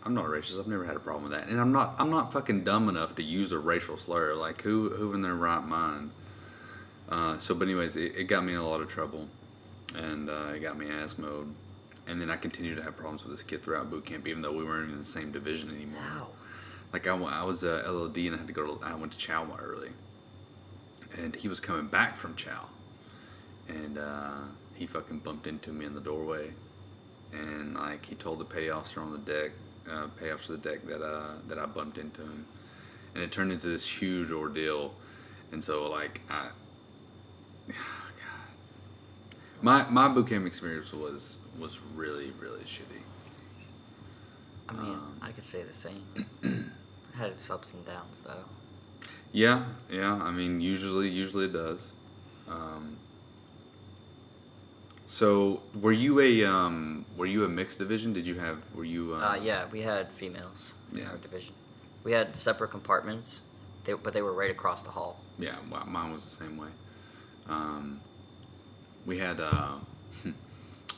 not a racist. I've never had a problem with that, and I'm not fucking dumb enough to use a racial slur. Like who in their right mind? But anyways, it got me in a lot of trouble, and it got me asthmaed, and then I continued to have problems with this kid throughout boot camp, even though we weren't in the same division anymore. Wow. Like I was LOD and I had to go to. I went to Chow early, and he was coming back from Chow, and he fucking bumped into me in the doorway, and like he told the petty officer on the deck, that I bumped into him, and it turned into this huge ordeal, and so like my boot camp experience was really really shitty. I mean, I could say the same. I had its ups and downs, though. Yeah. I mean, usually it does. So, were you a mixed division? Were you? Yeah, we had females in Yeah. our division. We had separate compartments, but they were right across the hall. Yeah, well, mine was the same way. We had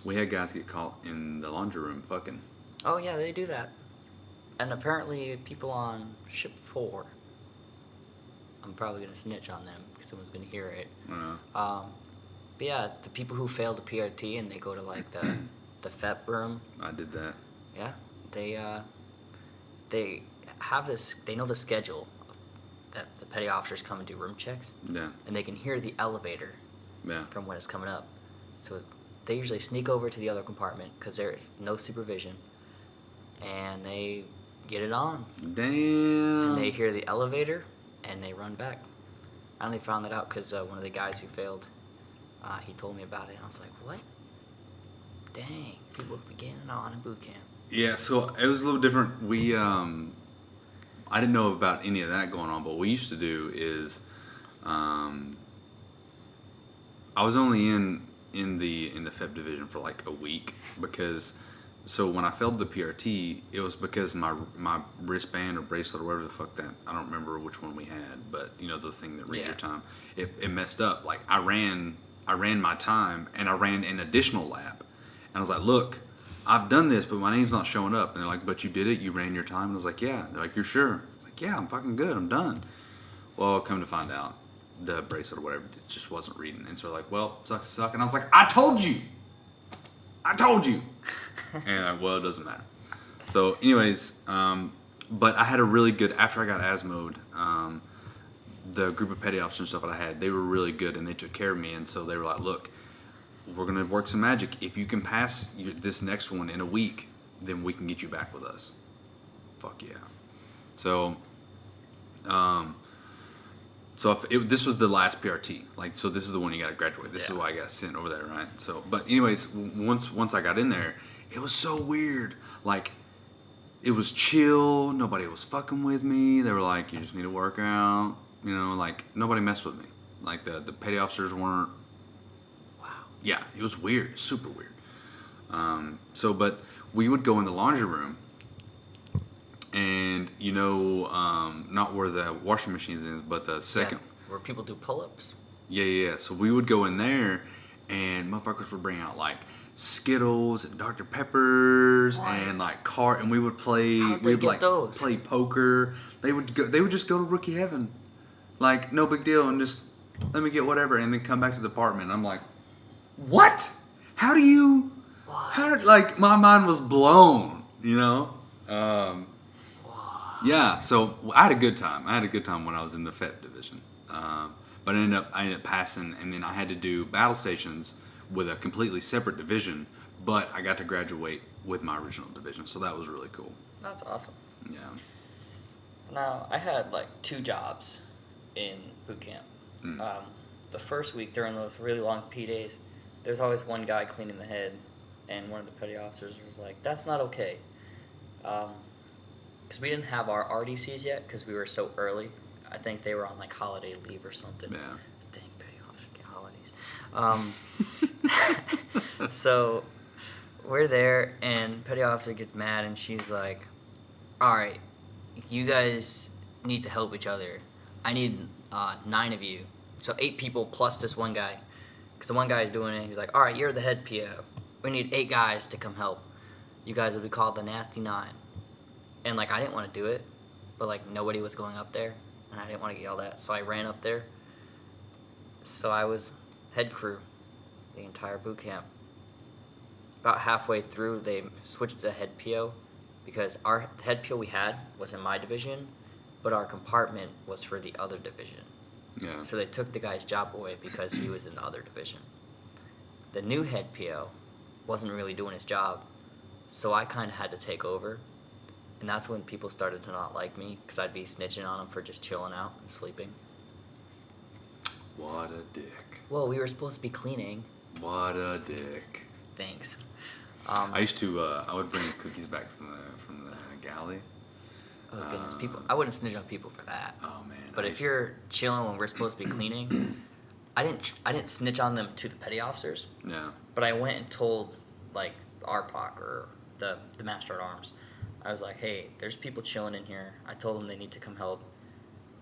we had guys get caught in the laundry room fucking. Oh yeah, they do that. And apparently, people on ship 4. I'm probably gonna snitch on them because someone's gonna hear it. But yeah, the people who fail the PRT and they go to like the FEP room. I did that. Yeah, they have this. They know the schedule that the petty officers come and do room checks. Yeah. And they can hear the elevator. Yeah. From when it's coming up, so they usually sneak over to the other compartment because there's no supervision, and they get it on. Damn. And they hear the elevator, and they run back. I only found that out because one of the guys who failed, he told me about it, and I was like, what? Dang, people be getting it on in boot camp. Yeah, so it was a little different. We, I didn't know about any of that going on, but what we used to do is, I was only in the FEP division for like a week because, so when I failed the PRT, it was because my wristband or bracelet or whatever the fuck that, I don't remember which one we had, but you know the thing that reads your time, it messed up. Like I ran my time and I ran an additional lap, and I was like, look, I've done this, but my name's not showing up. And they're like, but you did it? You ran your time? And I was like, yeah. They're like, you're sure? I was like, yeah, I'm fucking good. I'm done. Well, come to find out, the bracelet or whatever, it just wasn't reading. And so like, well, sucks to suck. And I was like, I told you. And like, well, it doesn't matter. So anyways, but I had a really good, after I got ASMO'd, the group of petty officers and stuff that I had, they were really good and they took care of me. And so they were like, look, we're going to work some magic. If you can pass this next one in a week, then we can get you back with us. Fuck yeah. So, this was the last PRT. Like, so this is the one you got to graduate. This is why I got sent over there, right? So, but anyways, once I got in there, it was so weird. Like, it was chill. Nobody was fucking with me. They were like, you just need to work out. You know, like, nobody messed with me. Like, the petty officers weren't. Wow. Yeah, it was weird. Super weird. But we would go in the laundry room. And, not where the washing machine is, but the second. Yeah, where people do pull-ups. Yeah. So we would go in there, and motherfuckers would bring out, like, Skittles and Dr. Peppers and, like, and we would play. How'd they We would, get like, those? play poker. They would just go to Rookie Heaven. Like, no big deal, and just let me get whatever, and then come back to the apartment. I'm like, what? How do you... What? Like, my mind was blown, Yeah, so I had a good time. I had a good time when I was in the FET division. But I ended up passing, and then I had to do battle stations with a completely separate division, but I got to graduate with my original division, so that was really cool. That's awesome. Yeah. Now, I had like 2 jobs in boot camp. The first week during those really long P days, there's always one guy cleaning the head, and one of the petty officers was like, that's not okay. Because we didn't have our RDCs yet because we were so early. I think they were on like holiday leave or something. Yeah. Dang, petty officers get holidays. So we're there, and petty officer gets mad, and she's like, all right, you guys need to help each other. I need 9 of you. So 8 people plus this one guy. Because the one guy is doing it. He's like, all right, you're the head PO. We need 8 guys to come help. You guys will be called the Nasty 9. And, like, I didn't want to do it. But, like, nobody was going up there. And I didn't want to get yelled at. So I ran up there. So I was head crew the entire boot camp. About halfway through, they switched to head PO. Because our head PO we had was in my division. But our compartment was for the other division. Yeah. So they took the guy's job away because he was in the other division. The new head PO wasn't really doing his job, so I kind of had to take over. And that's when people started to not like me because I'd be snitching on them for just chilling out and sleeping. What a dick. Well, we were supposed to be cleaning. What a dick. Thanks. I used to, I would bring cookies back from the galley. Oh goodness, people! I wouldn't snitch on people for that. Oh man. But if you're chilling when we're supposed to be cleaning, I didn't snitch on them to the petty officers. Yeah. But I went and told like RPOC or the Master at Arms. I was like, hey, there's people chilling in here. I told them they need to come help.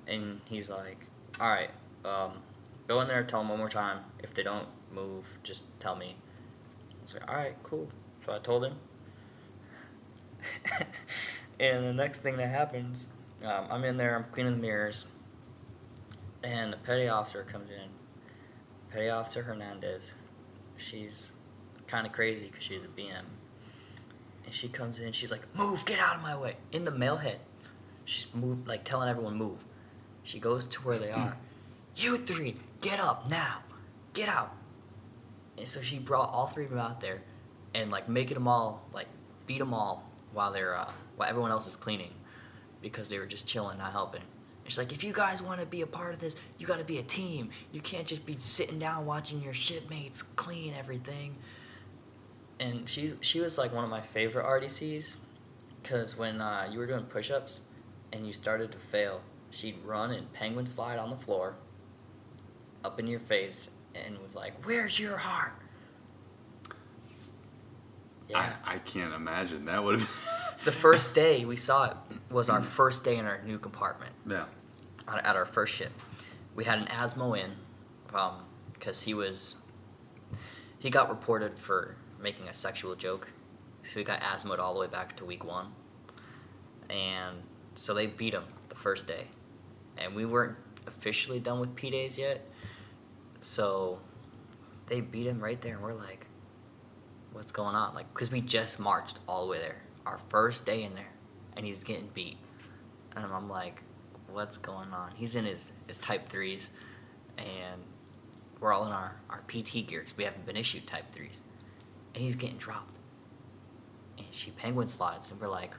And he's like, all right, go in there, tell them one more time. If they don't move, just tell me. I was like, all right, cool. So I told him. And the next thing that happens, I'm in there, I'm cleaning the mirrors, and the petty officer comes in. Petty Officer Hernandez. She's kind of crazy because she's a BM. And she comes in, she's like, move, get out of my way. In the mail head. She's like telling everyone, move. She goes to where they are. You 3, get up now. Get out. And so she brought all 3 of them out there and like making them all, like beat them all while while everyone else is cleaning because they were just chilling, not helping. And she's like, if you guys want to be a part of this, you got to be a team. You can't just be sitting down watching your shipmates clean everything. And she was like one of my favorite RDCs because when you were doing push-ups and you started to fail, she'd run and penguin slide on the floor up in your face and was like, where's your heart? Yeah. I can't imagine. That would have The first day we saw it was our first day in our new compartment. Yeah. At our first ship. We had an ASMO in because he got reported for making a sexual joke. So he got ASMO'd all the way back to week 1. And so they beat him the first day. And we weren't officially done with P days yet. So they beat him right there, and we're like, what's going on? Like, because we just marched all the way there, our first day in there, and he's getting beat. And I'm like, what's going on? He's in his Type 3s, and we're all in our PT gear because we haven't been issued Type 3s. And he's getting dropped. And she penguin slides, and we're like,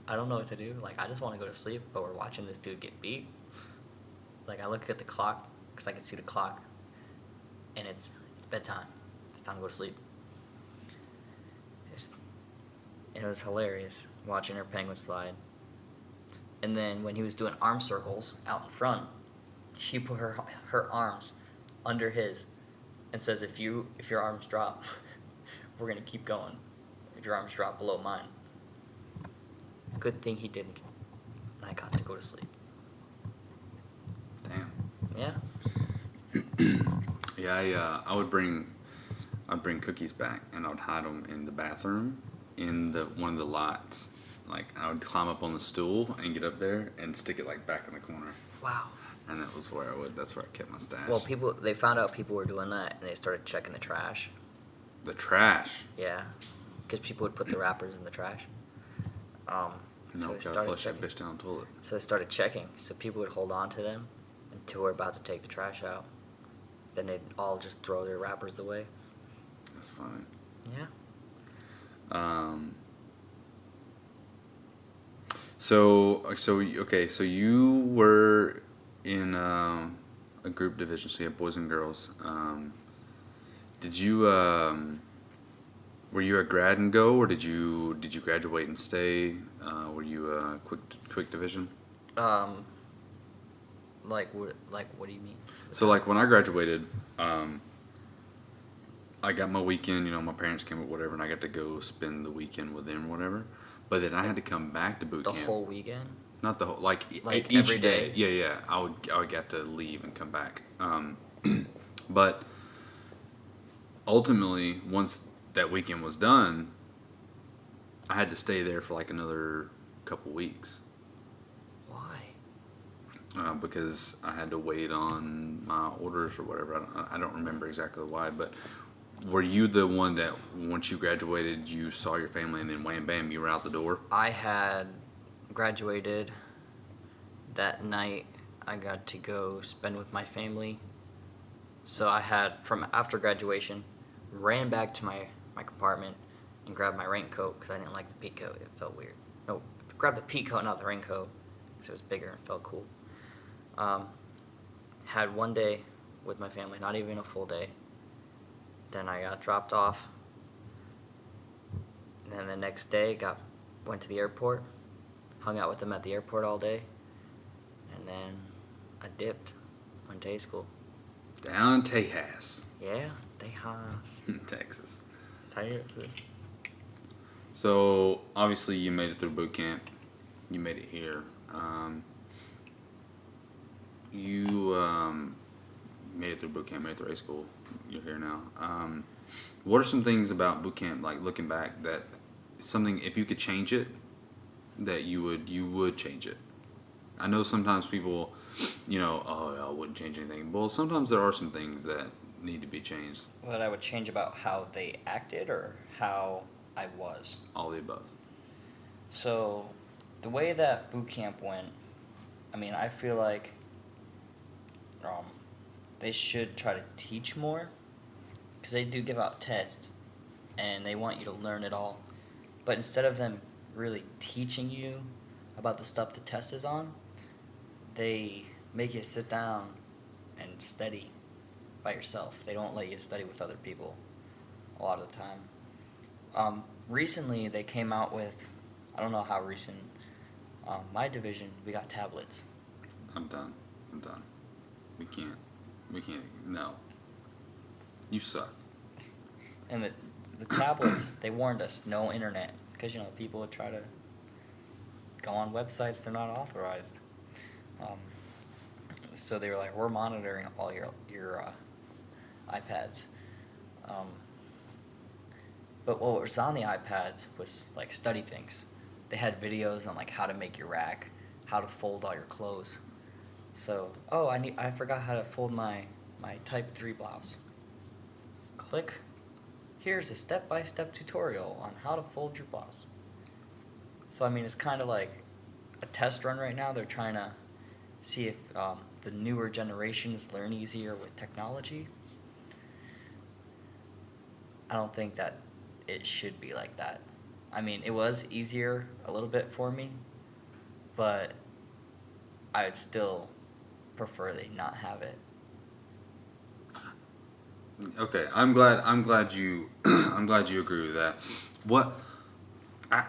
I don't know what to do. Like, I just want to go to sleep, but we're watching this dude get beat. Like, I look at the clock, because I can see the clock, and it's bedtime. It's time to go to sleep. It was hilarious watching her penguin slide. And then when he was doing arm circles out in front, she put her arms under his and says, if your arms drop, we're going to keep going. If your arms drop below mine. Good thing he didn't. And I got to go to sleep. Damn. Yeah. Yeah, I'd bring cookies back, and I would hide them in the bathroom, in one of the lots. Like, I would climb up on the stool and get up there and stick it like back in the corner. Wow. And that's where I kept my stash. Well, they found out people were doing that, and they started checking the trash. The trash. Yeah, because people would put the wrappers in the trash. No, they gotta flush that bitch down the toilet. So they started checking. So people would hold on to them until we're about to take the trash out. Then they'd all just throw their wrappers away. That's funny. Yeah. So you were in a group division, so you had boys and girls. Did you were you a grad and go, or did you graduate and stay? Were you a quick division? Like what do you mean? So like when I graduated, I got my weekend. My parents came or whatever, and I got to go spend the weekend with them or whatever. But then I had to come back to boot camp. The whole weekend? Not the whole, like Like each every day? Yeah. I would get to leave and come back. But ultimately, once that weekend was done, I had to stay there for like another couple weeks. Why? Because I had to wait on my orders or whatever. I don't remember exactly why, but were you the one that once you graduated, you saw your family and then wham bam, you were out the door? I had graduated that night. I got to go spend with my family. So I had, from after graduation, ran back to my compartment and grabbed my raincoat because I didn't like the peak coat. It felt weird. No, grabbed the peak coat, not the raincoat, because it was bigger and felt cool. Had one day with my family, not even a full day. Then I got dropped off. And then the next day, went to the airport, hung out with them at the airport all day, and then I dipped, went to A school. Down in Tejas. Yeah, Tejas. Texas. Texas. So obviously you made it through boot camp. You made it here. You made it through boot camp, made it through A school. You're here now. What are some things about boot camp, like looking back, that something, if you could change it, that you would change it? I know sometimes people, I wouldn't change anything. Well, sometimes there are some things that need to be changed. What I would change about how they acted or how I was? All the above. So, the way that boot camp went, I feel like they should try to teach more, because they do give out tests, and they want you to learn it all. But instead of them really teaching you about the stuff the test is on, they make you sit down and study by yourself. They don't let you study with other people a lot of the time. Recently, they came out with, I don't know how recent, my division, we got tablets. I'm done. We can't, no. You suck. And the tablets, they warned us, no internet, because, people would try to go on websites they're not authorized. So they were like, we're monitoring all your iPads. But what was on the iPads was like study things. They had videos on like how to make your rack, how to fold all your clothes. So, I forgot how to fold my type 3 blouse. Click. Here's a step-by-step tutorial on how to fold your blouse. So I mean, it's kind of like a test run right now. They're trying to see if the newer generations learn easier with technology. I don't think that it should be like that. I mean, it was easier a little bit for me, but I would still prefer they not have it. Okay, I'm glad you I'm glad you agree with that. What I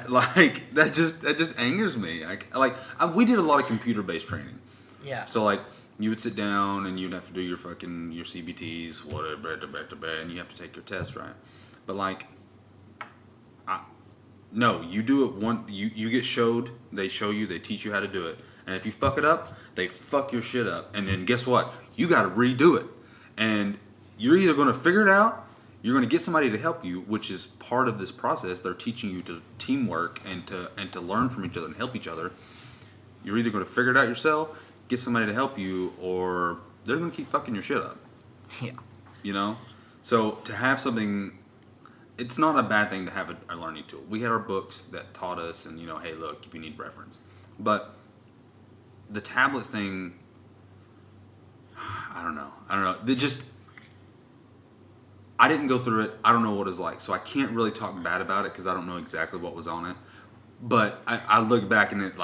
like that just angers me. We did a lot of computer based training. Yeah. So like you would sit down and you'd have to do your CBTs, whatever, and you have to take your tests, right? But like, no, you do it one. You get showed. They show you. They teach you how to do it. And if you fuck it up, they fuck your shit up. And then guess what? You got to redo it. And you're either going to figure it out, you're going to get somebody to help you, which is part of this process. They're teaching you to teamwork and to learn from each other and help each other. You're either going to figure it out yourself, get somebody to help you, or they're going to keep fucking your shit up. Yeah. You know? So to have something, it's not a bad thing to have a learning tool. We had our books that taught us, and hey, look, if you need reference. But the tablet thing, I don't know. They just, I didn't go through it. I don't know what it's like. So I can't really talk bad about it because I don't know exactly what was on it. But I look back and it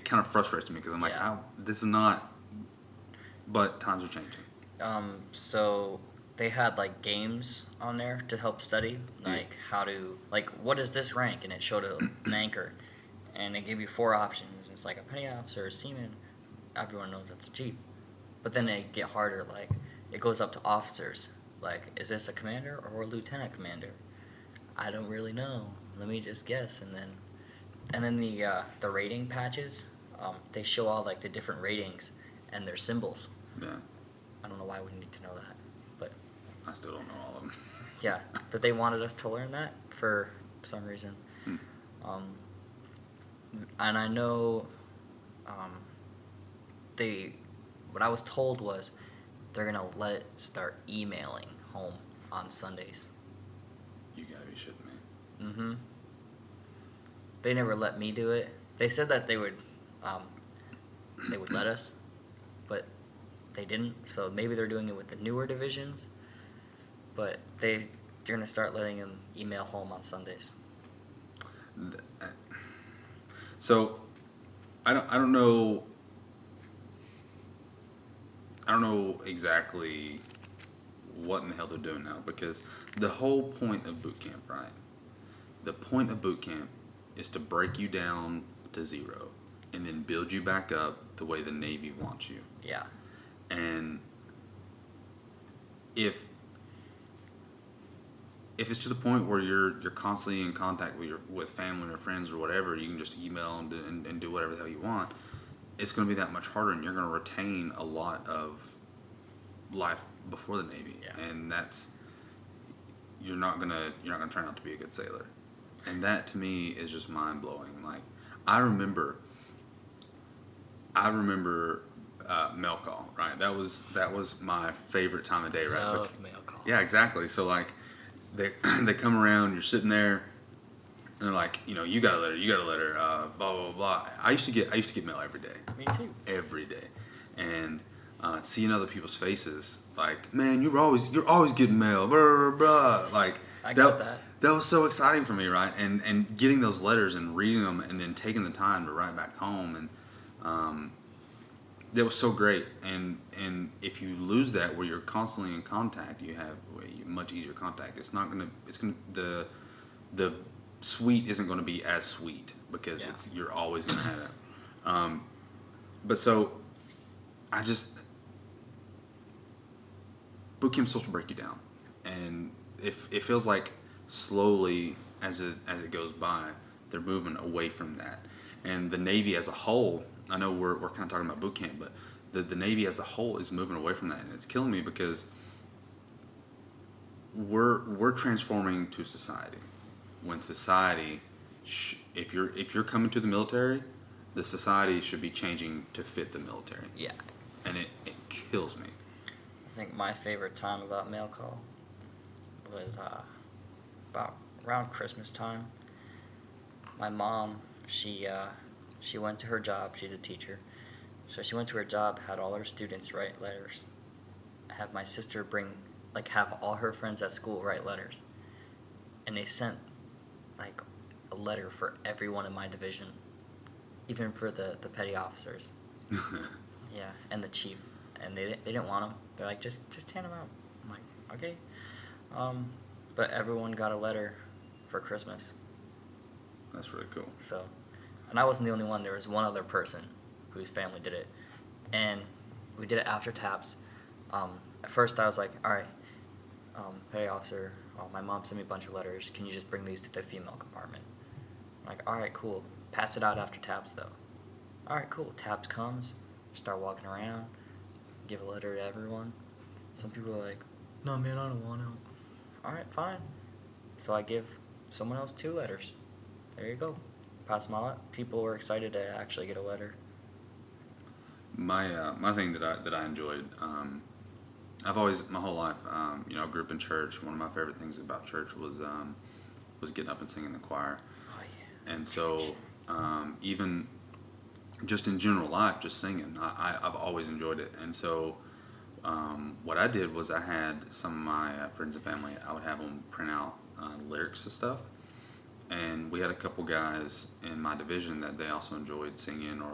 kind of frustrates me because I'm like, Yeah. this is not, but times are changing. So they had like games on there to help study, like how to, like, what is this rank? And it showed an anchor, and it gave you 4 options. It's like a petty officer, a seaman. Everyone knows that's a Jeep. But then they get harder, like it goes up to officers. Like, is this a commander or a lieutenant commander? I don't really know. Let me just guess. And then the rating patches, they show all like the different ratings and their symbols. Yeah. I don't know why we need to know that, but I still don't know all of them. yeah, but they wanted us to learn that for some reason. And I know what I was told was they're gonna start emailing home on Sundays. You gotta be shitting me. Mm-hmm. They never let me do it. They said that they would let us, but they didn't. So maybe they're doing it with the newer divisions, but they're gonna start letting them email home on Sundays. So I don't know exactly what in the hell they're doing now, because the whole point of boot camp, right? The point of boot camp is to break you down to 0 and then build you back up the way the Navy wants you. Yeah. And if it's to the point where you're constantly in contact with family or friends or whatever, you can just email and do whatever the hell you want. It's going to be that much harder, and you're going to retain a lot of life before the Navy, and that's you're not gonna turn out to be a good sailor, and that to me is just mind blowing. Like I remember mail call, right? That was my favorite time of day, right? Love mail call. Yeah, exactly. So like they come around, you're sitting there, and they're like, you got a letter, blah blah blah. I used to get mail every day. Me too. Every day, and seeing other people's faces, like, man, you're always getting mail, blah blah blah. Like I got that. That was so exciting for me, right? And getting those letters and reading them, and then taking the time to write back home, and that was so great. And if you lose that, where you're constantly in contact, you have much easier contact. The sweet isn't going to be as sweet because you're always going to have it. But so boot camp's supposed to break you down, and if it feels like slowly as it goes by, they're moving away from that. And the Navy as a whole, I know we're kind of talking about boot camp, but the Navy as a whole is moving away from that, and it's killing me because we're transforming to society when society if you're coming to the military, the society should be changing to fit the military, Yeah. and it kills me. I think my favorite time about mail call was about around Christmas time. My mom, she went to her job. She's a teacher, so she went to her job, had all her students write letters, have my sister have all her friends at school write letters, and they sent like a letter for everyone in my division, even for the petty officers. Yeah, and the chief, and they didn't want them. They're like, just hand them out. I'm like, okay. But everyone got a letter for Christmas. That's really cool. So, and I wasn't the only one. There was one other person whose family did it, and we did it after taps. At first, I was like, all right, petty officer, my mom sent me a bunch of letters. Can you just bring these to the female compartment? I'm like, all right, cool. Pass it out after taps, though. All right, cool. Taps comes, start walking around, give a letter to everyone. Some people are like, no, man, I don't want to. All right, fine. So I give someone else 2 letters. There you go. Pass them all out. People were excited to actually get a letter. My thing that I enjoyed, I've always my whole life, I grew up in church. One of my favorite things about church was getting up and singing in the choir. Oh, yeah. And so even just in general life, just singing, I've always enjoyed it. And so what I did was I had some of my friends and family, I would have them print out lyrics and stuff. And we had a couple guys in my division that they also enjoyed singing or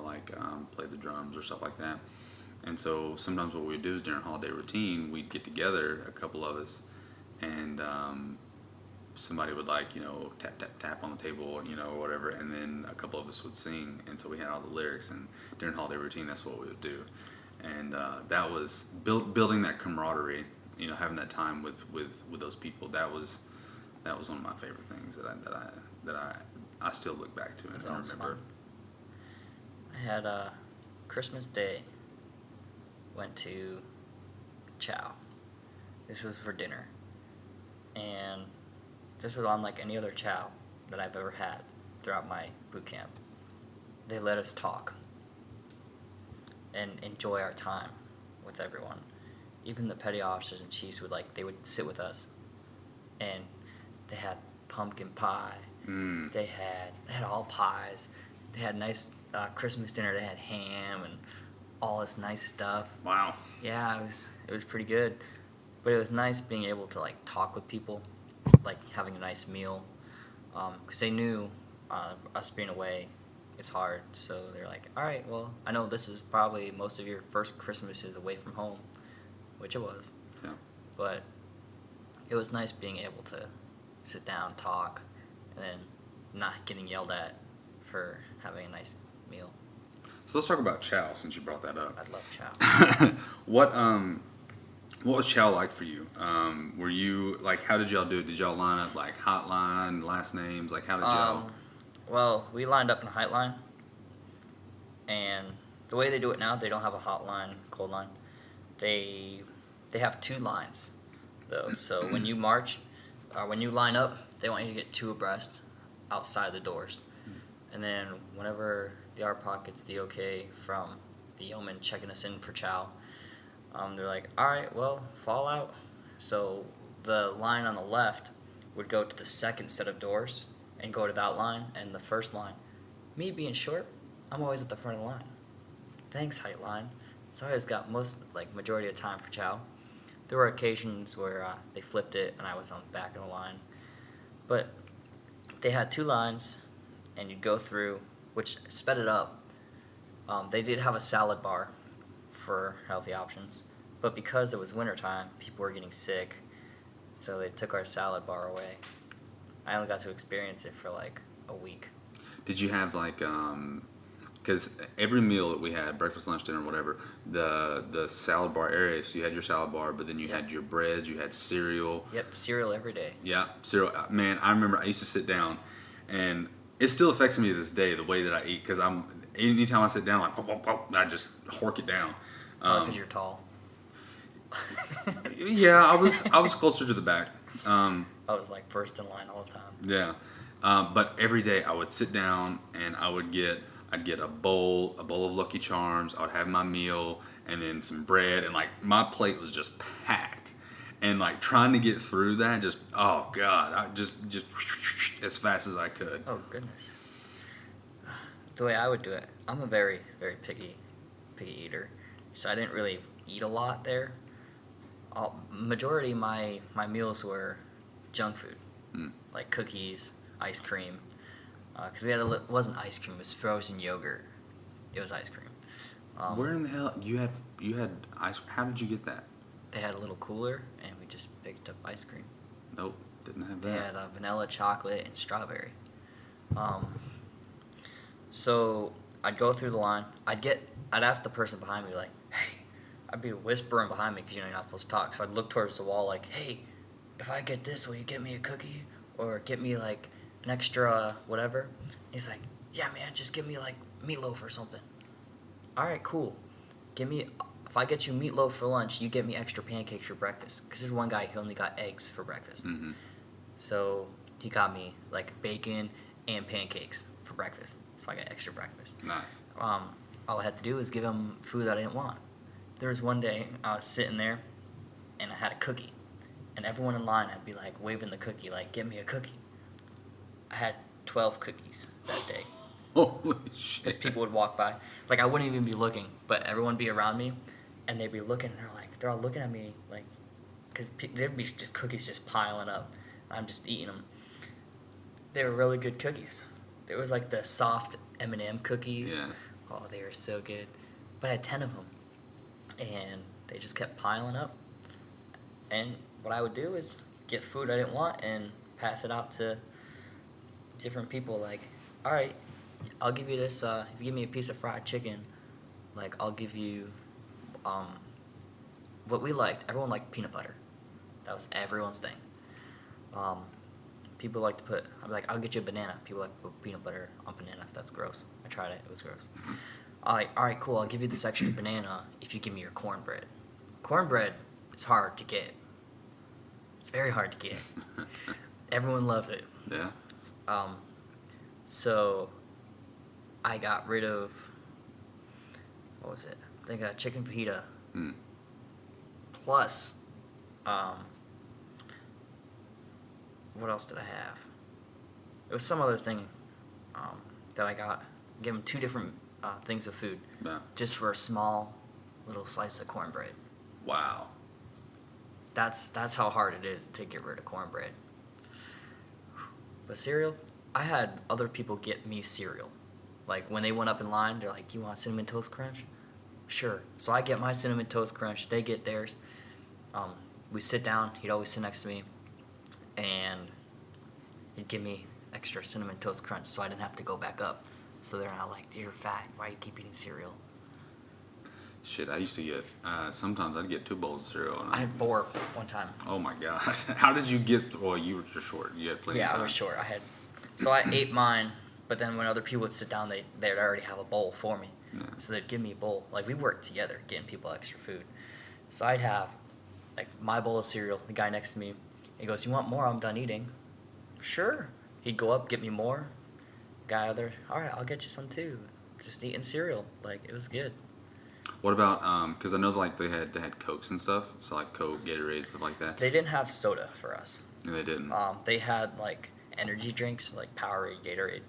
played the drums or stuff like that. And so sometimes what we'd do is during holiday routine, we'd get together, a couple of us, and somebody would tap, tap, tap on the table, or whatever, and then a couple of us would sing. And so we had all the lyrics, and during holiday routine, that's what we would do. And that was building that camaraderie, having that time with those people. That was one of my favorite things that I still look back to and I remember. Fun. I had Christmas Day. Went to Chow. This was for dinner, and this was unlike any other Chow that I've ever had throughout my boot camp. They let us talk and enjoy our time with everyone. Even the petty officers and chiefs they would sit with us, and they had pumpkin pie. They had all pies. They had nice Christmas dinner. They had ham and all this nice stuff. Wow. Yeah, it was pretty good, but it was nice being able to talk with people, having a nice meal, because they knew us being away is hard. So they're like, all right, well, I know this is probably most of your first Christmases away from home, which it was. Yeah. But it was nice being able to sit down, talk, and then not getting yelled at for having a nice meal. So let's talk about Chow since you brought that up. I love Chow. What was Chow like for you? Were you how did y'all do it? Did y'all line up hotline, last names? How did y'all? Well, we lined up in a height line, and the way they do it now, they don't have a hot line, cold line. They have 2 lines, though. So when you march, when you line up, they want you to get 2 abreast outside the doors, and then whenever the RPOC gets the okay from the yeoman checking us in for Chow, they're like, all right, well, fall out. So the line on the left would go to the second set of doors and go to that line, and the first line, me being short, I'm always at the front of the line. Thanks, height line. So I always got majority of the time for Chow. There were occasions where they flipped it and I was on the back of the line. But they had 2 lines, and you'd go through, which sped it up. They did have a salad bar for healthy options, but because it was wintertime, people were getting sick, so they took our salad bar away. I only got to experience it for a week. Did you have because every meal that we had, breakfast, lunch, dinner, whatever, the salad bar area, so you had your salad bar, but then you had your breads, you had cereal. Yep, cereal every day. Yeah, cereal. Man, I remember I used to sit down, and it still affects me to this day, the way that I eat, because anytime I sit down, pop, pop, pop, I just hork it down. Because you're tall. Yeah, I was closer to the back. I was first in line all the time. Yeah, But every day I would sit down and I'd get a bowl of Lucky Charms. I would have my meal and then some bread, and like my plate was just packed. And like trying to get through that, just oh god, I just as fast as I could. Oh goodness. The way I would do it, I'm a very very picky eater, so I didn't really eat a lot there. Majority of my meals were junk food, Mm. like cookies, ice cream. Because we had it wasn't ice cream, it was frozen yogurt. It was ice cream. Where in the hell you had ice? How did you get that? They had a little cooler, and we just picked up ice cream. Nope, didn't have They that. had vanilla, chocolate, and strawberry. So I'd go through the line. I'd ask the person behind me like, "Hey," I'd be whispering behind me because you're not supposed to talk. So I'd look towards the wall like, "Hey, if I get this, will you get me a cookie or get me like an extra whatever?" And he's like, "Yeah, man, just give me like meatloaf or something." All right, cool. If I get you meatloaf for lunch, you get me extra pancakes for breakfast. Because there's one guy who only got eggs for breakfast. Mm-hmm. So he got me like bacon and pancakes for breakfast. So I got extra breakfast. Nice. All I had to do was give him food that I didn't want. There was one day I was sitting there and I had a cookie. And everyone in line had be like waving the cookie, like, "Get me a cookie." I had 12 cookies that day. Holy shit. Because people would walk by. Like, I wouldn't even be looking, but everyone would be around me, and they'd be looking, and they're all looking at me, like, because there'd be just cookies just piling up. I'm just eating them. They were really good cookies. There was, like, the soft M&M cookies. Yeah. Oh, they were so good. But I had 10 of them, and they just kept piling up. And what I would do is get food I didn't want and pass it out to different people, like, "All right, I'll give you this. If you give me a piece of fried chicken, like I'll give you, what we liked. Everyone liked peanut butter. That was everyone's thing. People like to put. I'm like, I'll get you a banana. People like to put peanut butter on bananas. That's gross. I tried it. It was gross. All right, cool. I'll give you this extra banana if you give me your cornbread. Cornbread is hard to get. It's very hard to get. Everyone loves it. Yeah. So I got rid of, what was it? I think a chicken fajita Mm. plus, what else did I have? It was some other thing that I got. Give them 2 different things of food Yeah. just for a small little slice of cornbread. Wow. That's how hard it is to get rid of cornbread. But cereal, I had other people get me cereal. Like when they went up in line, they're like, "You want Cinnamon Toast Crunch?" Sure. So I get my Cinnamon Toast Crunch. They get theirs. We sit down. He'd always sit next to me, and he'd give me extra Cinnamon Toast Crunch, so I didn't have to go back up. So they're not like, "You're fat. Why do you keep eating cereal?" Shit, I used to get. Sometimes I'd get 2 bowls of cereal. And I had 4 one time. oh my god. How did you get? Well, you were just short. You had plenty of Yeah, time. I was short. So I ate mine, but then when other people would sit down, they'd already have a bowl for me. Yeah. So they'd give me a bowl. Like we worked together, getting people extra food. So I'd have like my bowl of cereal. The guy next to me, he goes, "You want more? I'm done eating." Sure. He'd go up, get me more. Guy other, "All right, I'll get you some too." Just eating cereal, like it was good. What about because I know like they had Cokes and stuff, so like Coke, Gatorade, stuff like that. They didn't have soda for us. And they didn't. They had like energy drinks like Powerade, Gatorade,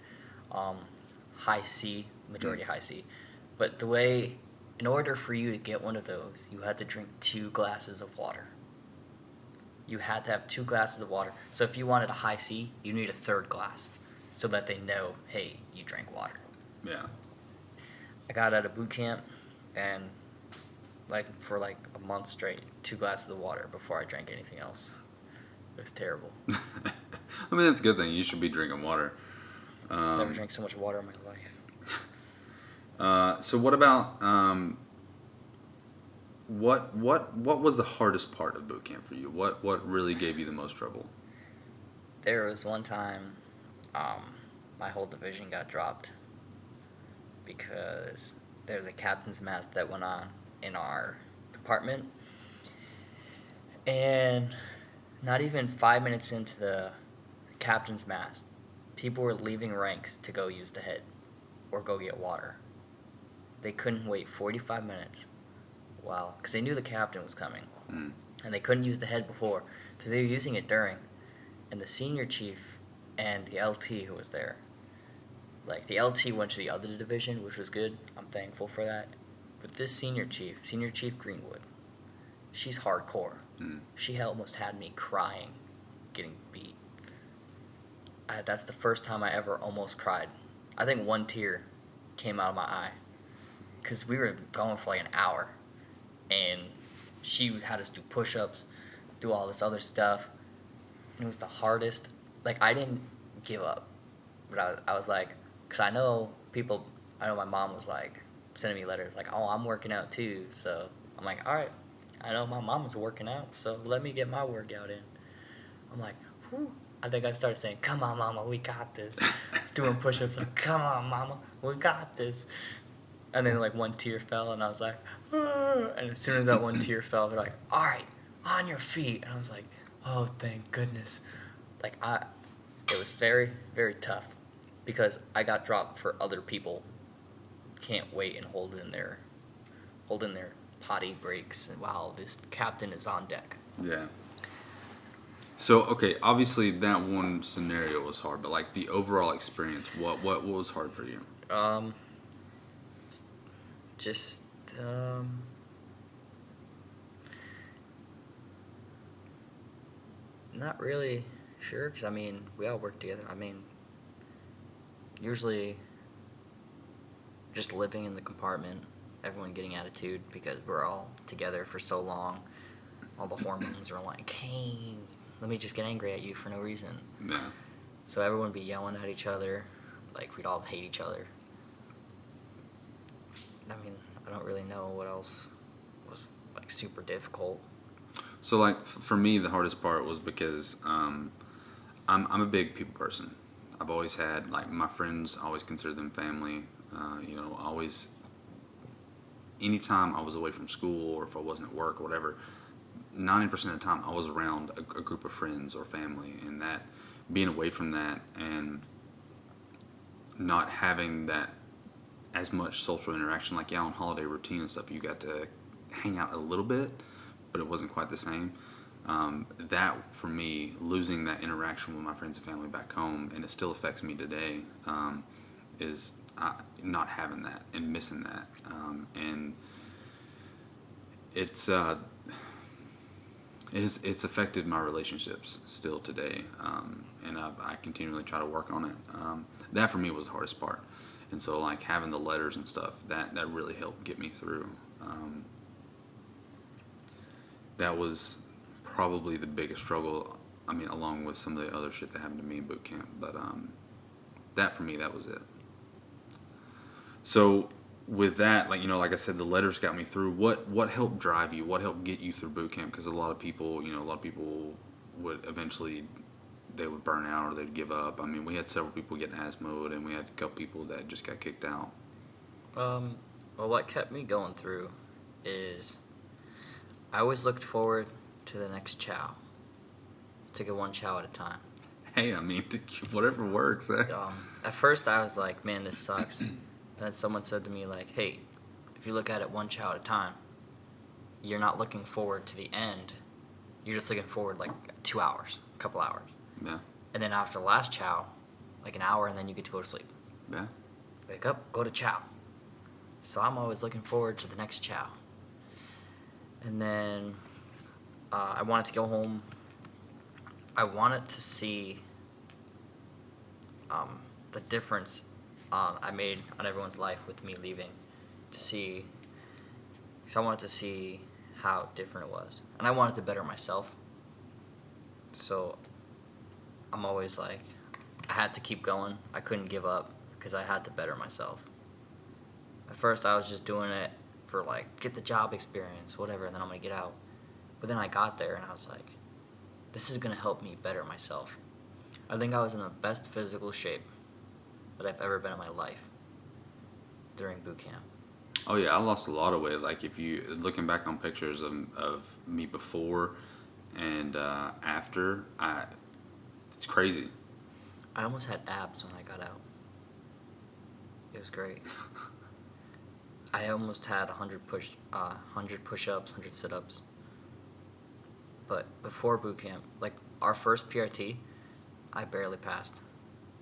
High C, majority High C. But in order for you to get one of those, you had to drink 2 glasses of water. You had to have 2 glasses of water. So if you wanted a High C, you need a 3rd glass, so that they know, hey, you drank water. Yeah. I got out of boot camp, and for a month straight, 2 glasses of water before I drank anything else. It was terrible. I mean, that's a good thing. You should be drinking water. Never drank so much water in my life. So what about what was the hardest part of boot camp for you? What really gave you the most trouble? There was one time, my whole division got dropped because there was a captain's mast that went on in our compartment, and not even 5 minutes into the captain's mast, People were leaving ranks to go use the head or go get water. They couldn't wait 45 minutes. Wow. Because they knew the captain was coming. Mm. And they couldn't use the head before. So they were using it during. And the senior chief and the LT who was there, like the LT went to the other division, which was good. I'm thankful for that. But this Senior Chief Greenwood, she's hardcore. Mm. She almost had me crying, getting beat. That's the first time I ever almost cried. I think one tear came out of my eye. Because we were going for like an hour. And she had us do push-ups, do all this other stuff. And it was the hardest. Like, I didn't give up. But I was like, because I know my mom was like, sending me letters like, oh, I'm working out too. So I'm like, all right, I know my mama's working out, so let me get my workout in. I'm like, whew. I think I started saying, come on, mama, we got this. Doing push-ups, like, come on, mama, we got this. And then, like, one tear fell, and I was like, ah. And as soon as that one tear fell, they're like, all right, on your feet. And I was like, oh, thank goodness. Like, it was very, very tough because I got dropped for other people can't wait and hold in their potty breaks while this captain is on deck. Yeah. So, okay, obviously that one scenario was hard, but like the overall experience, what was hard for you? Just not really sure, because I mean, we all work together. I mean, usually just living in the compartment, everyone getting attitude because we're all together for so long. All the hormones are like, hey, let me just get angry at you for no reason. Yeah. So everyone would be yelling at each other, like we'd all hate each other. I mean, I don't really know what else was like super difficult. So like for me, the hardest part was because I'm a big people person. I've always had like my friends, I always consider them family. Always. Anytime I was away from school or if I wasn't at work or whatever, 90% of the time I was around a group of friends or family, and that being away from that and not having that as much social interaction, like on holiday routine and stuff, you got to hang out a little bit, but it wasn't quite the same. That for me, losing that interaction with my friends and family back home, and it still affects me today, is not having that and missing that, and it's affected my relationships still today, and I continually try to work on it. That for me was the hardest part, and so like having the letters and stuff that really helped get me through. That was probably the biggest struggle. I mean, along with some of the other shit that happened to me in boot camp, but that for me, that was it. So with that, like I said, the letters got me through. What helped drive you? What helped get you through boot camp? Because a lot of people would eventually, they would burn out or they'd give up. I mean, we had several people get asthma, and we had a couple people that just got kicked out. Well, what kept me going through is I always looked forward to the next chow. Took it one chow at a time. Hey, I mean, whatever works. Eh? At first, I was like, man, this sucks. And then someone said to me, like, hey, if you look at it one chow at a time, you're not looking forward to the end. You're just looking forward, like, 2 hours, a couple hours. Yeah. And then after the last chow, like an hour, and then you get to go to sleep. Yeah. Wake up, go to chow. So I'm always looking forward to the next chow. And then I wanted to go home. I wanted to see the difference I made on everyone's life with me leaving, because I wanted to see how different it was, and I wanted to better myself. So I'm always like, I had to keep going. I couldn't give up because I had to better myself. At first, I was just doing it for like get the job experience, whatever, and then I'm gonna get out. But then I got there and I was like, this is gonna help me better myself. I think I was in the best physical shape that I've ever been in my life during boot camp. Oh yeah, I lost a lot of weight. Like if you looking back on pictures of me before and after, it's crazy. I almost had abs when I got out. It was great. I almost had 100 push-ups, 100 sit-ups. But before boot camp, like our first PRT, I barely passed.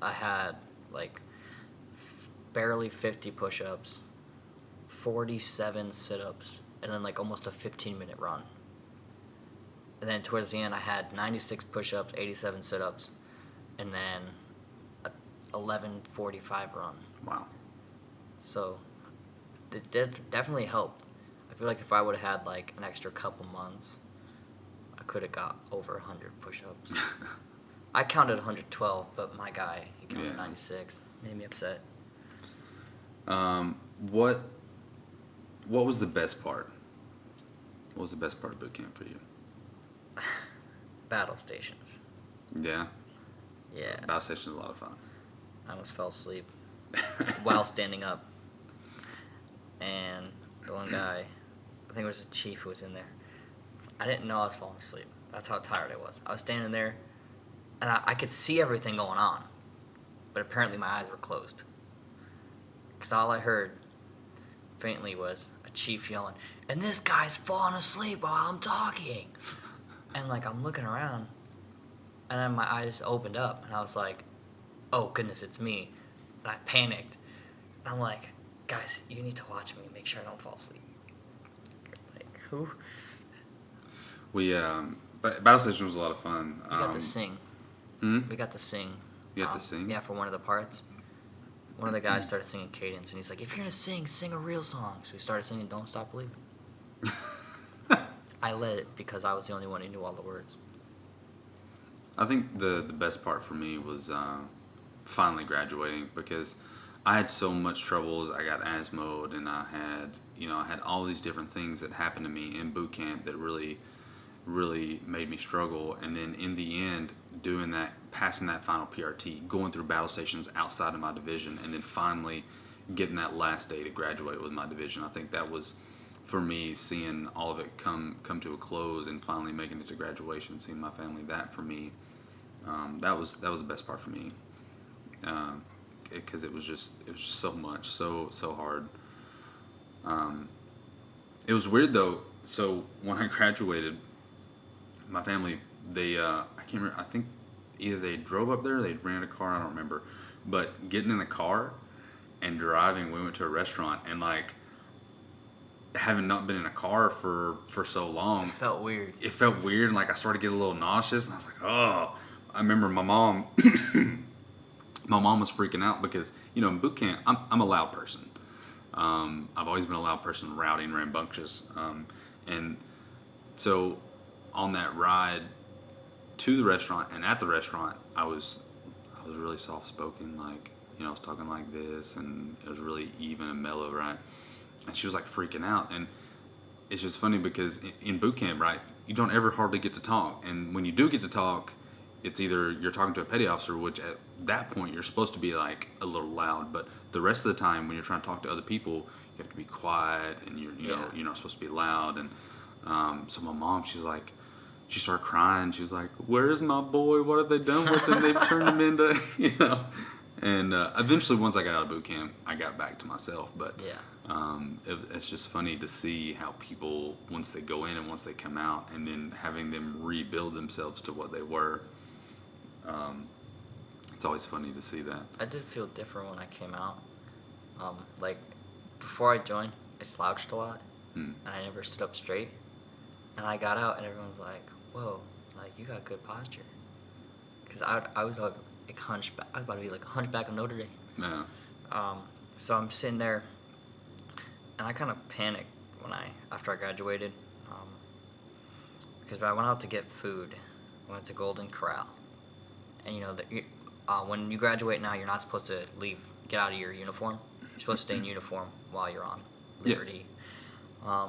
I had like barely 50 push-ups, 47 sit-ups, and then like almost a 15-minute run. And then towards the end, I had 96 push-ups, 87 sit-ups, and then a 11:45 run. Wow. So it definitely helped. I feel like if I would have had like an extra couple months, I could have got over 100 push-ups. I counted 112, but my guy, he counted 96. Made me upset. What was the best part? What was the best part of boot camp for you? Battle stations. Yeah. Yeah. Battle stations is a lot of fun. I almost fell asleep while standing up. And the one guy, I think it was a chief who was in there. I didn't know I was falling asleep. That's how tired I was. I was standing there, and I could see everything going on. But apparently my eyes were closed. Because all I heard faintly was a chief yelling, and this guy's falling asleep while I'm talking. And like I'm looking around, and then my eyes opened up, and I was like, oh goodness, it's me. And I panicked. And I'm like, guys, you need to watch me, make sure I don't fall asleep. Like, who? But Battle Station was a lot of fun. We got to sing. Hmm? We got to sing. You got to sing? Yeah, for one of the parts. One of the guys started singing Cadence, and he's like, if you're going to sing a real song. So we started singing Don't Stop Believing. I led it because I was the only one who knew all the words. I think the best part for me was finally graduating, because I had so much troubles. I got asthma, and I had all these different things that happened to me in boot camp that really made me struggle. And then in the end, doing that, passing that final PRT, going through battle stations outside of my division, and then finally getting that last day to graduate with my division. I think that was, for me, seeing all of it come to a close and finally making it to graduation, seeing my family. That for me, that was the best part for me, because it was just so much, so hard. It was weird though. So when I graduated, my family, they I can't remember. I think either they drove up there, or they rented a car. I don't remember. But getting in the car and driving, we went to a restaurant, and like, having not been in a car for so long, It felt weird. It felt weird, and like I started to get a little nauseous, and I was like, oh. I remember my mom. My mom was freaking out because, in boot camp, I'm a loud person. I've always been a loud person, rowdy and rambunctious. And so on that ride to the restaurant and at the restaurant, I was really soft spoken, like, I was talking like this, and it was really even and mellow, right? And she was like freaking out. And it's just funny because in boot camp, right, you don't ever hardly get to talk. And when you do get to talk, it's either you're talking to a petty officer, which at that point you're supposed to be like a little loud, but the rest of the time when you're trying to talk to other people, you have to be quiet, and you're not supposed to be loud. And so my mom, she started crying. She was like, "Where's my boy? What have they done with him? They've turned him into." And eventually, once I got out of boot camp, I got back to myself. But it's just funny to see how people, once they go in and once they come out, and then having them rebuild themselves to what they were. It's always funny to see that. I did feel different when I came out. Like, before I joined, I slouched a lot, and I never stood up straight. And I got out, and everyone's like, whoa, like, you got good posture. Because I was like hunchback. I was about to be like a hunchback of Notre Dame. Yeah. So I'm sitting there, and I kind of panicked after I graduated, because I went out to get food. I went to Golden Corral, and when you graduate now, you're not supposed to get out of your uniform. You're supposed to stay in uniform while you're on liberty. Yeah.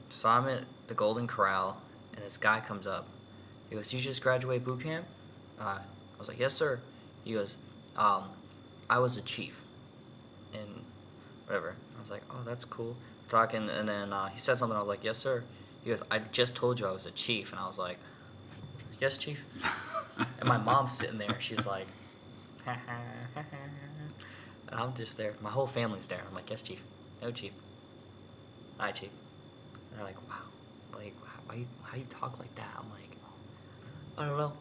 So I'm at the Golden Corral, and this guy comes up. He goes, "You just graduate boot camp?" I was like, "Yes, sir." He goes, "I was a chief." And whatever. I was like, "Oh, that's cool." Talking, and then he said something. I was like, "Yes, sir." He goes, "I just told you I was a chief," and I was like, "Yes, chief." And my mom's sitting there. She's like, And I'm just there. My whole family's there. I'm like, yes, Chief. No, Chief. Hi, Chief. And they're like, wow. Like, how you talk like that? I'm like, I don't know.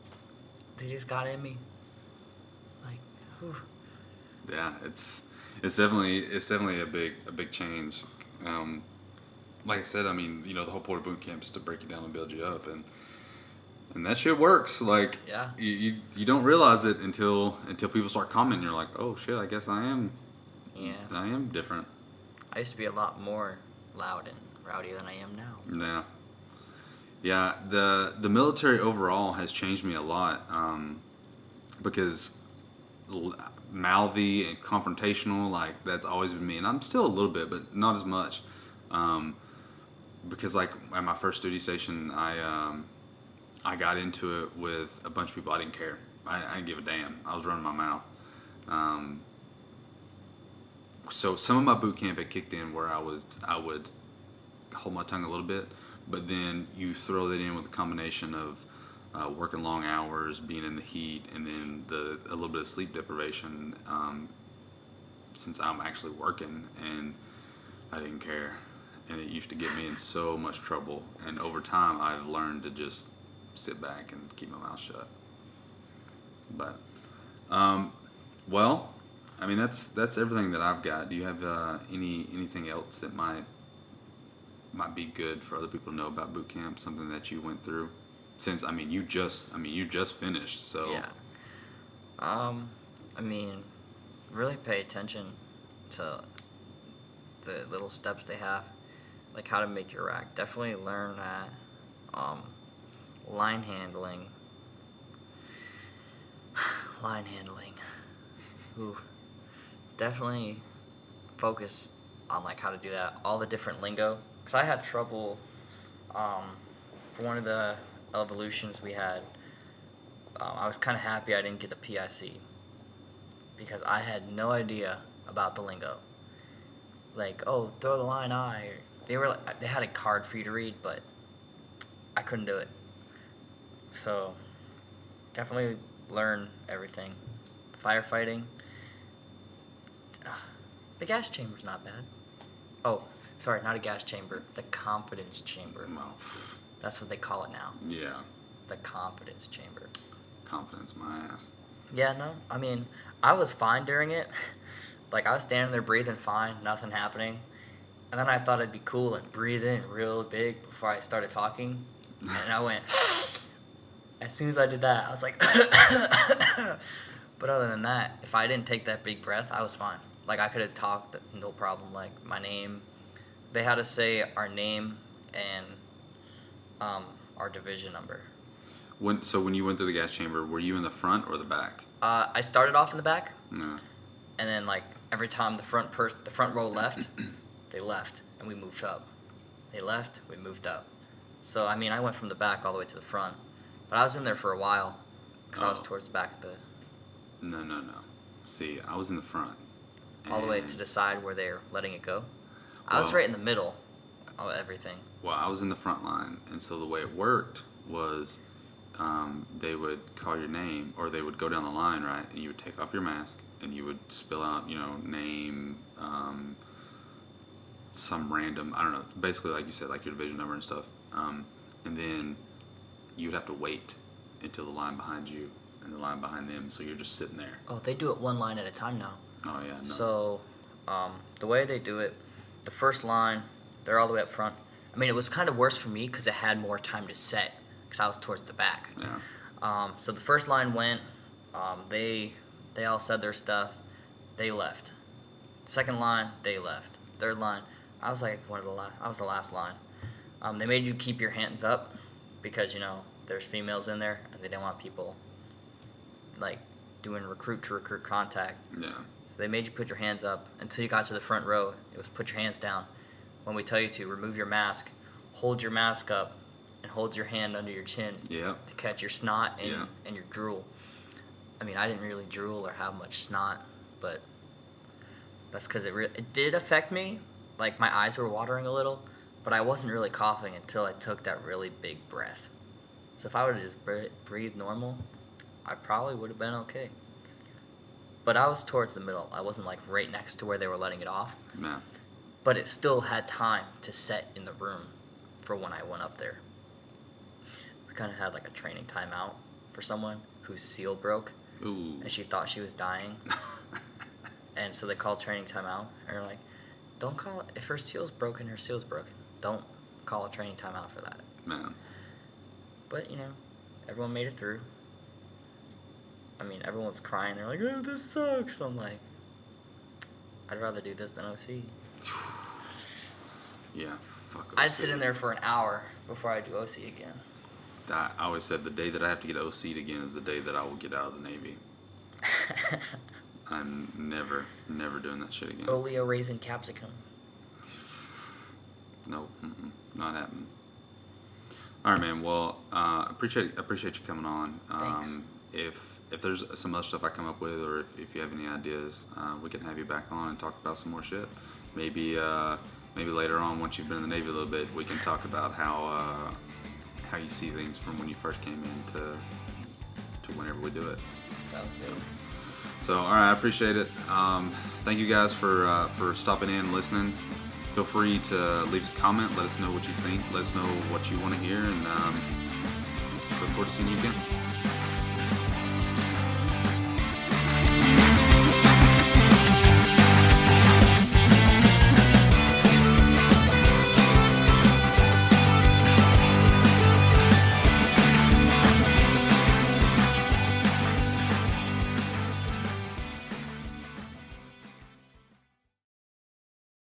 They just got in me. Like, whew. Yeah, it's definitely a big change. Like I said, I mean, the whole point of boot camp is to break you down and build you up, and that shit works. Like, Yeah. you don't realize it until people start commenting. You're like, oh shit, I guess I am different. I used to be a lot more loud and rowdy than I am now. Yeah. The military overall has changed me a lot, because mouthy and confrontational, like that's always been me, and I'm still a little bit, but not as much. Because like at my first duty station, I got into it with a bunch of people I didn't care. I didn't give a damn. I was running my mouth. So some of my boot camp had kicked in where I would hold my tongue a little bit, but then you throw that in with a combination of working long hours, being in the heat, and then a little bit of sleep deprivation. Since I'm actually working, and I didn't care, and it used to get me in so much trouble. And over time, I've learned to just sit back and keep my mouth shut. But, well, I mean that's everything that I've got. Do you have anything else that might be good for other people to know about boot camp? Something that you went through? Since you just finished, so Yeah. I mean, really pay attention to the little steps they have, like how to make your rack. Definitely learn that. Line handling. Ooh. Definitely focus on like how to do that. All the different lingo. Because I had trouble for one of the evolutions we had. I was kind of happy I didn't get the PIC because I had no idea about the lingo. Like, oh, throw the line I. They had a card for you to read, but I couldn't do it. So definitely learn everything. Firefighting. The gas chamber's not bad. Oh, sorry, not a gas chamber. The confidence chamber. well, That's what they call it now. yeah, The confidence chamber. confidence my ass. Yeah, no. I mean, I was fine during it. Like, I was standing there breathing fine, nothing happening. And then I thought it'd be cool and breathe in real big before I started talking. And I went, as soon as I did that, I was like, but other than that, if I didn't take that big breath, I was fine. Like, I could have talked, no problem. Like, my name, they had to say our name and our division number. When you went through the gas chamber, were you in the front or the back? I started off in the back, No. and then like every time the front row left, they left, and we moved up. They left, we moved up. So I mean, I went from the back all the way to the front, but I was in there for a while, because I was Oh. towards the back of the, No. See, I was in the front. all the way and- to the side where they're letting it go. I was Well- right in the middle of everything. Well, I was in the front line, and so the way it worked was they would call your name, or they would go down the line, right? And you would take off your mask, and you would spill out, name, some random, I don't know, basically like you said, like your division number and stuff. And then you would have to wait until the line behind you and the line behind them, so you're just sitting there. Oh, they do it one line at a time now. Oh yeah, no. So, the way they do it, the first line, they're all the way up front. I mean, it was kind of worse for me because it had more time to set because I was towards the back. Yeah. So the first line went. They all said their stuff. They left. Second line, they left. Third line, I was like one of the last. I was the last line. They made you keep your hands up because there's females in there and they didn't want people like doing recruit to recruit contact. Yeah. So they made you put your hands up until you got to the front row. It was put your hands down. When we tell you to remove your mask, hold your mask up, and hold your hand under your chin Yep. to catch your snot and, Yeah. and your drool. I mean, I didn't really drool or have much snot, but that's because it did affect me. Like, my eyes were watering a little, but I wasn't really coughing until I took that really big breath. So if I would have just breathed normal, I probably would have been okay. But I was towards the middle. I wasn't like right next to where they were letting it off. Yeah. But it still had time to set in the room for when I went up there. We kind of had like a training timeout for someone whose seal broke. Ooh. And she thought she was dying. And so they called training timeout. And they're like, don't call it. If her seal's broken, her seal's broken. Don't call a training timeout for that. Man. But, everyone made it through. I mean, everyone's crying. They're like, oh, this sucks. I'm like, I'd rather do this than OC. Yeah, fuck. I'd OC. sit in there for an hour before I do OC again. I always said the day that I have to get OC'd again is the day that I will get out of the Navy. I'm never doing that shit again. Oleo raisin capsicum. Nope, not happening. All right, man. Well, appreciate you coming on. Thanks. If there's some other stuff I come up with, or if you have any ideas, we can have you back on and talk about some more shit. Maybe later on, once you've been in the Navy a little bit, we can talk about how you see things from when you first came in to whenever we do it. Sounds good. So, all right, I appreciate it. Thank you guys for stopping in and listening. Feel free to leave us a comment. Let us know what you think. Let us know what you want to hear, and look forward to seeing you again.